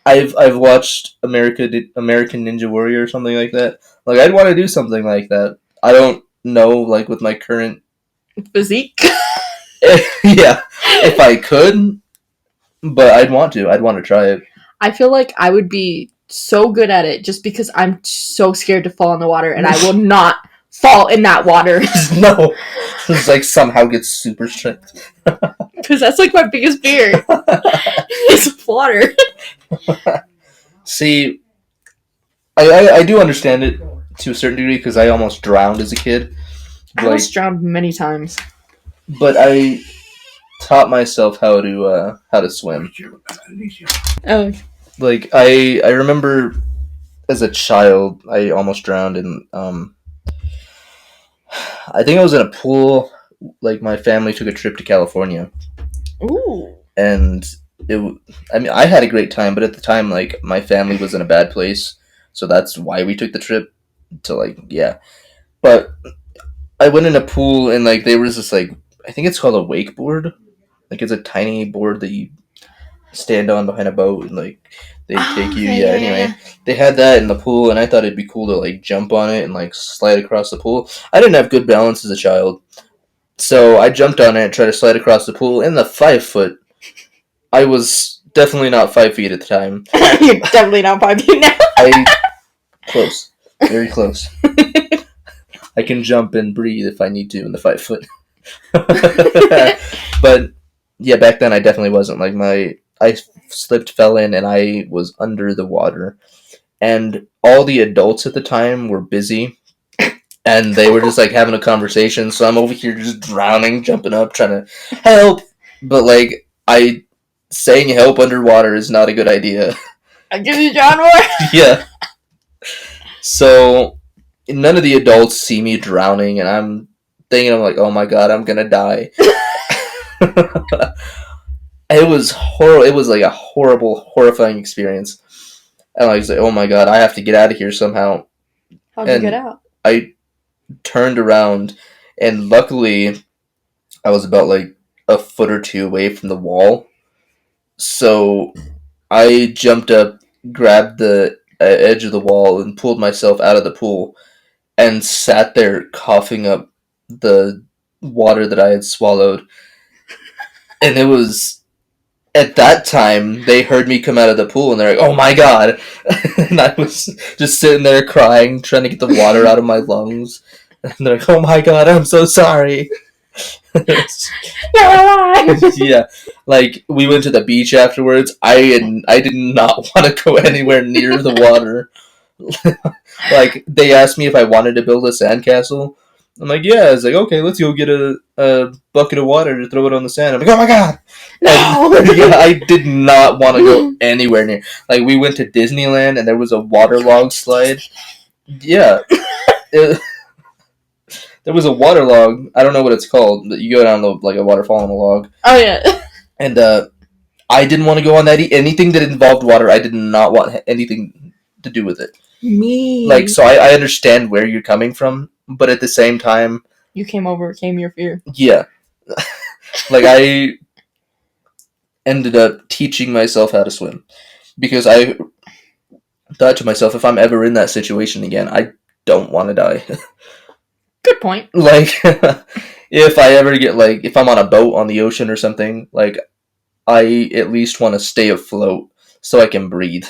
I've watched American Ninja Warrior or something like that. Like, I'd want to do something like that. I don't know, like, with my current... Physique? Yeah, if I could, but I'd want to try it. I feel like I would be so good at it just because I'm so scared to fall in the water, and I will not fall in that water. No, it's like somehow get super strength. Because that's like my biggest fear. Is water. See, I do understand it to a certain degree because I almost drowned as a kid. I almost drowned many times. But I taught myself how to swim. Oh. Like, I remember as a child, I almost drowned in, I think I was in a pool, like, my family took a trip to California. Ooh. And, I had a great time, but at the time, like, my family was in a bad place, so that's why we took the trip to, like, yeah. But I went in a pool, and, like, there was this, like, I think it's called a wakeboard. Like, it's a tiny board that you stand on behind a boat, and, like, they take you. Yeah, anyway. They had that in the pool, and I thought it'd be cool to, like, jump on it and, like, slide across the pool. I didn't have good balance as a child. So I jumped on it and tried to slide across the pool in the 5 foot. I was definitely not 5 feet at the time. You're definitely not 5 feet now. Close. Very close. I can jump and breathe if I need to in the 5 foot. But yeah, back then I definitely wasn't. Like I slipped, fell in, and I was under the water. And all the adults at the time were busy, and they were just like having a conversation. So I'm over here just drowning, jumping up, trying to help. But like saying help underwater is not a good idea. I give you John Moore. Yeah. So none of the adults see me drowning, and I'm thinking, I'm like, oh my god, I'm gonna die. It was horrible. It was like a horrible, horrifying experience. And I was like, oh my god, I have to get out of here somehow. How'd you get out? I turned around, and luckily, I was about like a foot or two away from the wall. So I jumped up, grabbed the edge of the wall, and pulled myself out of the pool, and sat there coughing up the water that I had swallowed. And it was, at that time, they heard me come out of the pool, and they're like, oh my god. And I was just sitting there crying, trying to get the water out of my lungs. And they're like, oh my god, I'm so sorry. Yeah, like, we went to the beach afterwards. I did not want to go anywhere near the water. Like, they asked me if I wanted to build a sandcastle. I'm like, yeah. I was like, okay, let's go get a bucket of water to throw it on the sand. I'm like, oh my god! No! And, yeah, I did not want to go anywhere near. Like, we went to Disneyland, and there was a waterlogged slide. Yeah. There was a waterlog. I don't know what it's called. But you go down like a waterfall on a log. Oh, yeah. And I didn't want to go on that. Anything that involved water, I did not want anything to do with it. Me. Like, so I understand where you're coming from, but at the same time, you overcame your fear. Yeah. Like, I ended up teaching myself how to swim. Because I thought to myself, if I'm ever in that situation again, I don't want to die. Good point. Like, if I ever get, like, if I'm on a boat on the ocean or something, like, I at least want to stay afloat so I can breathe.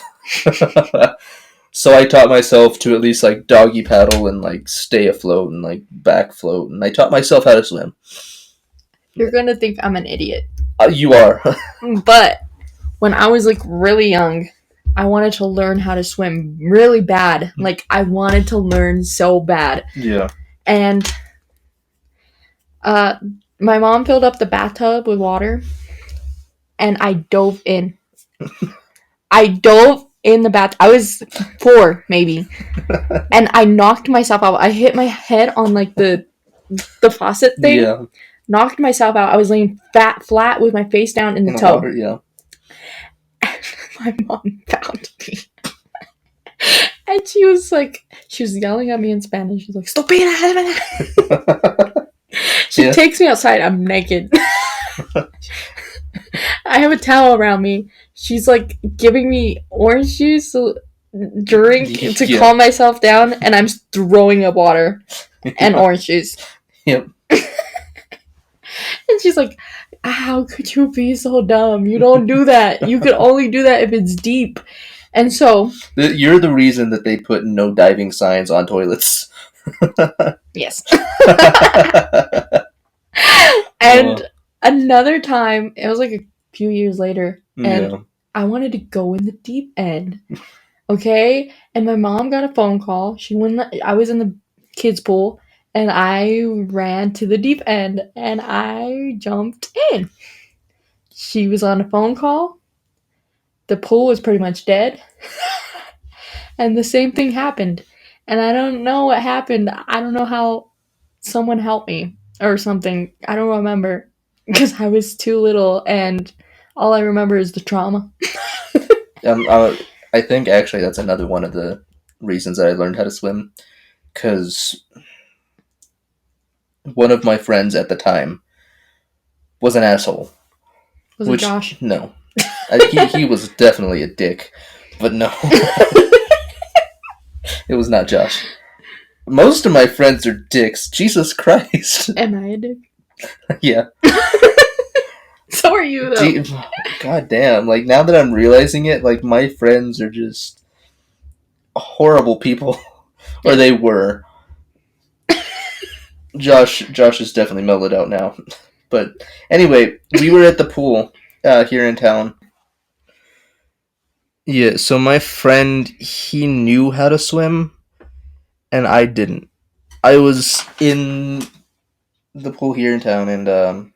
So I taught myself to at least, like, doggy paddle and, like, stay afloat and, like, back float. And I taught myself how to swim. You're gonna think I'm an idiot. You are. But when I was, like, really young, I wanted to learn how to swim really bad. Like, I wanted to learn so bad. Yeah. And my mom filled up the bathtub with water, and I dove in. I dove in the bath. I was 4, maybe. And I knocked myself out. I hit my head on, like, the faucet thing. Yeah. Knocked myself out. I was laying flat with my face down in the tub. Water, yeah. And my mom found me. And she was yelling at me in Spanish. She's like, "Stop being a..." She takes me outside. I'm naked. I have a towel around me. She's, like, giving me orange juice to drink to calm myself down, and I'm throwing up water and orange juice. Yep. And she's like, how could you be so dumb? You don't do that. You could only do that if it's deep. And so... You're the reason that they put no diving signs on toilets. Yes. And another time, it was like a few years later, and I wanted to go in the deep end. Okay? And my mom got a phone call. I was in the kids' pool, and I ran to the deep end, and I jumped in. She was on a phone call. The pool was pretty much dead. And the same thing happened. And I don't know what happened. I don't know how someone helped me or something. I don't remember. Because I was too little, and all I remember is the trauma. I think, actually, that's another one of the reasons that I learned how to swim. Because one of my friends at the time was an asshole. Was it Josh? No. He was definitely a dick. But no. It was not Josh. Most of my friends are dicks. Jesus Christ. Am I a dick? Yeah. So are you, though. God damn. Like, now that I'm realizing it, like, my friends are just horrible people. Or they were. Josh is definitely mellowed out now. But anyway, we were at the pool here in town. Yeah, so my friend, he knew how to swim, and I didn't. I was in the pool here in town, and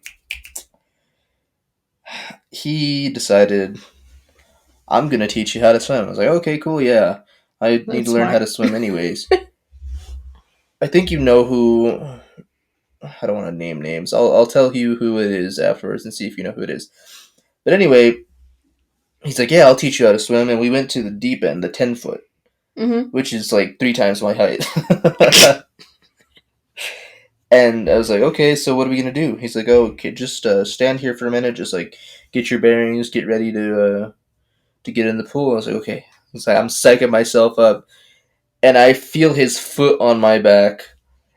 he decided, I'm gonna teach you how to swim. I was like, okay, cool, yeah. I need That's to learn how smart. to swim anyways. I think you know who. I don't want to name names. I'll tell you who it is afterwards and see if you know who it is. But anyway, he's like, yeah, I'll teach you how to swim. And we went to the deep end, the 10 foot, Mm-hmm. which is like 3 times my height. And I was like, okay, so what are we going to do? He's like, oh, okay, just stand here for a minute. Just like get your bearings, get ready to get in the pool. I was like, okay. It's like I'm psyching myself up. And I feel his foot on my back.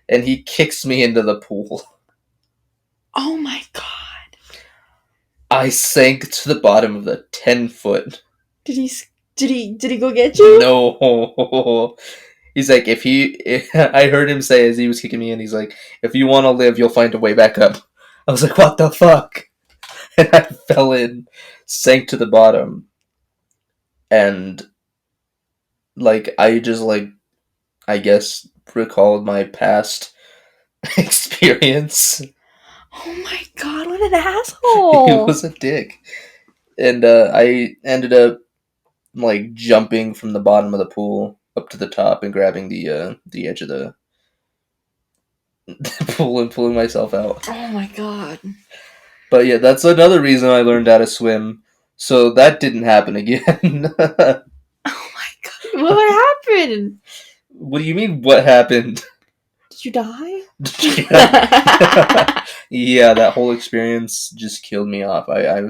And he kicks me into the pool. Oh my god. I sank to the bottom of the 10 foot. Did he go get you? No. He's like, I heard him say as he was kicking me in, he's like, if you want to live, you'll find a way back up. I was like, what the fuck? And I fell in, sank to the bottom, and, like, I just, like, I guess, recalled my past experience. Oh my god, what an He asshole. was a dick. And, I ended up, like, jumping from the bottom of the pool up to the top and grabbing the edge of the pool and pulling myself out. Oh my god. But yeah, that's another reason I learned how to swim. So that didn't happen again. Oh my god. What happened? What do you mean? What happened? Did you die? Yeah, that whole experience just killed me off. I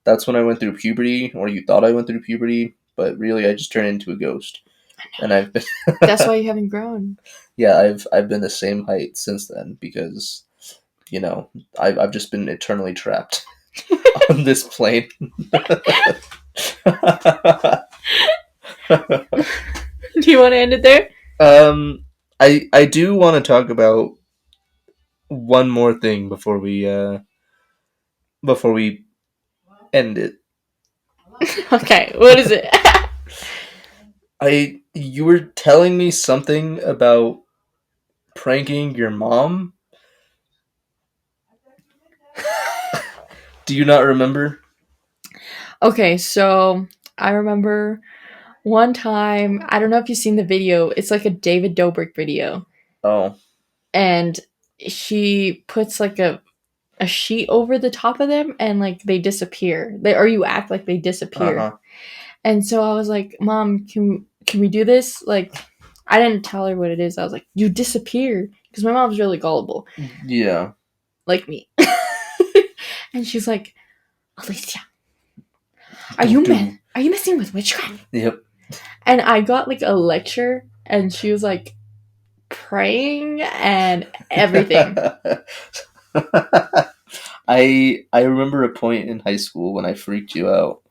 that's when I went through puberty, or you thought I went through puberty, but really I just turned into a ghost. And I've been That's why you haven't grown. yeah, I've been the same height since then because I've just been eternally trapped on this plane. Do you want to end it there? I do want to talk about one more thing before we end it. Okay, what is it? You were telling me something about pranking your mom. Do you not remember? Okay, so I remember one time, I don't know if you've seen the video, it's like a David Dobrik video. Oh, And she puts like a sheet over the top of them and like they disappear. Or you act like they disappear. uh-huh. And so I was like, Mom, can we do this? Like, I didn't tell her what it is. I was like, you disappear. Because my mom's really gullible. Yeah. Like me. And she's like, Alyssia, are you messing with witchcraft? Yep. And I got like a lecture and she was like praying and everything. I remember a point in high school when I freaked you out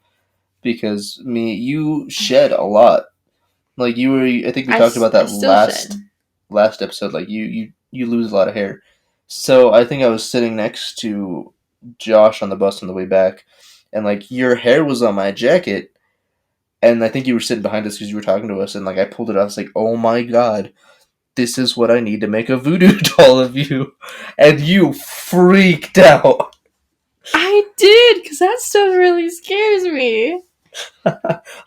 because you shed a lot. Like I think we talked about that last episode. Like you lose a lot of hair. So I think I was sitting next to Josh on the bus on the way back, and like your hair was on my jacket, and I think you were sitting behind us because you were talking to us, and like I pulled it out. I was like, oh my god, this is what I need to make a voodoo doll of you, and you freaked out. I did, because that stuff really scares me.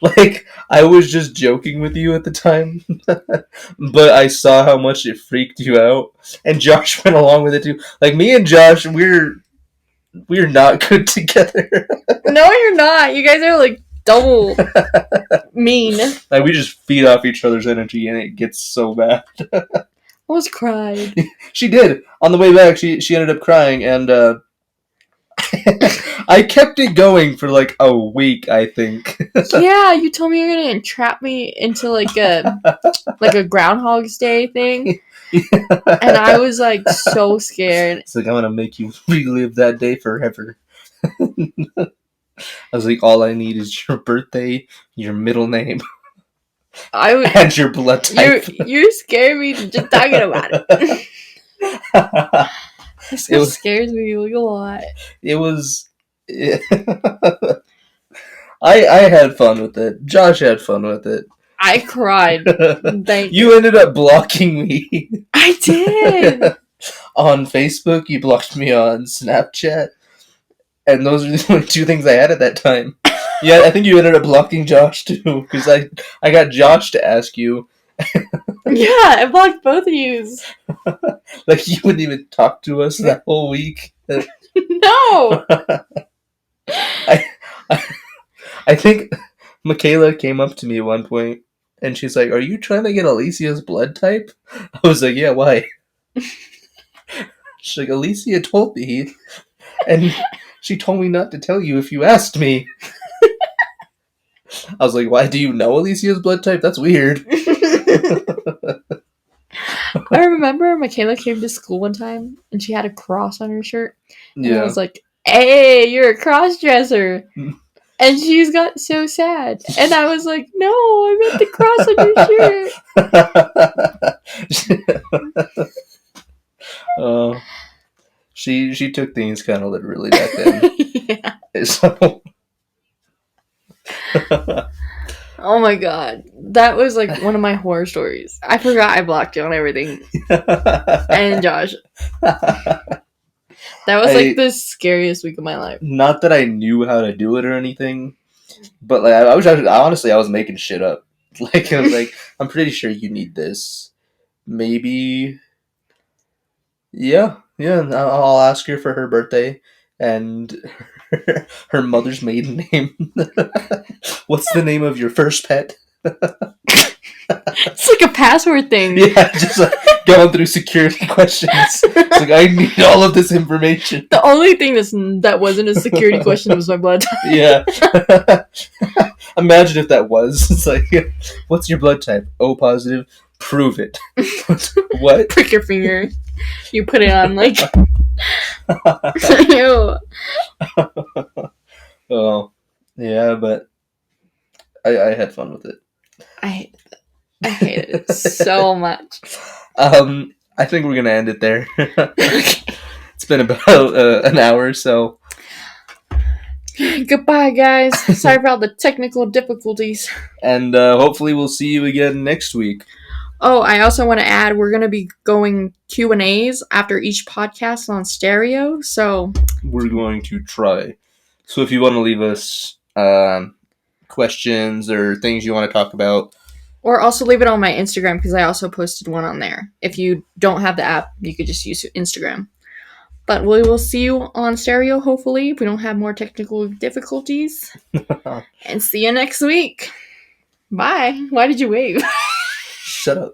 Like, I was just joking with you at the time, but I saw how much it freaked you out, and Josh went along with it too. Like, me and Josh, we're not good together. No, you're not. You guys are like double mean. Like, we just feed off each other's energy, and it gets so bad. I almost cried. She did. On the way back, she ended up crying, and I kept it going for like a week, I think. Yeah, you told me you're gonna entrap me into like a Groundhog's Day thing, and I was like so scared. It's like, I'm gonna make you relive that day forever. I was like, all I need is your birthday, your middle name, and your blood type. You scare me just talking about it. This It was. scares me like a lot. It was. I had fun with it. Josh had fun with it. I cried. Thank you. You ended up blocking me. I did. On Facebook, you blocked me on Snapchat. And those are the only two things I had at that time. Yeah, I think you ended up blocking Josh too, because I got Josh to ask you. Yeah, I blocked both of yous. Like, you wouldn't even talk to us that whole week. No! I think Michaela came up to me at one point, and she's like, "Are you trying to get Alyssia's blood type?" I was like, "Yeah, why?" She's like, "Alyssia told me, and she told me not to tell you if you asked me." I was like, "Why do you know Alyssia's blood type? That's weird." I remember Michaela came to school one time and she had a cross on her shirt. And I was like, "Hey, you're a cross-dresser." And she got so sad. And I was like, "No, I meant the cross on your shirt." She took things kind of literally back then. Yeah. So. Oh my god. That was like one of my horror stories. I forgot I blocked you on everything. And Josh. That was like the scariest week of my life. Not that I knew how to do it or anything, but like I was making shit up. Like, I was like, I'm pretty sure you need this. Maybe. Yeah. I'll ask her for her birthday and her mother's maiden name. What's the name of your first pet? It's like a password thing. Yeah, just like going through security questions. It's like, I need all of this information. The only thing that wasn't a security question was my blood type. Yeah. Imagine if that was. It's like, what's your blood type? O positive. Prove it. What? Prick your finger. You put it on like. Ew. Oh, yeah, but I had fun with it. I hated it so much. I think we're gonna end it there. It's been about an hour, so. Goodbye, guys. Sorry for all the technical difficulties. And hopefully we'll see you again next week. Oh, I also want to add, we're going to be going Q&As after each podcast on stereo, so... We're going to try. So if you want to leave us questions or things you want to talk about... Or also leave it on my Instagram, because I also posted one on there. If you don't have the app, you could just use Instagram. But we will see you on stereo, hopefully, if we don't have more technical difficulties. And see you next week. Bye. Why did you wave? Shut up.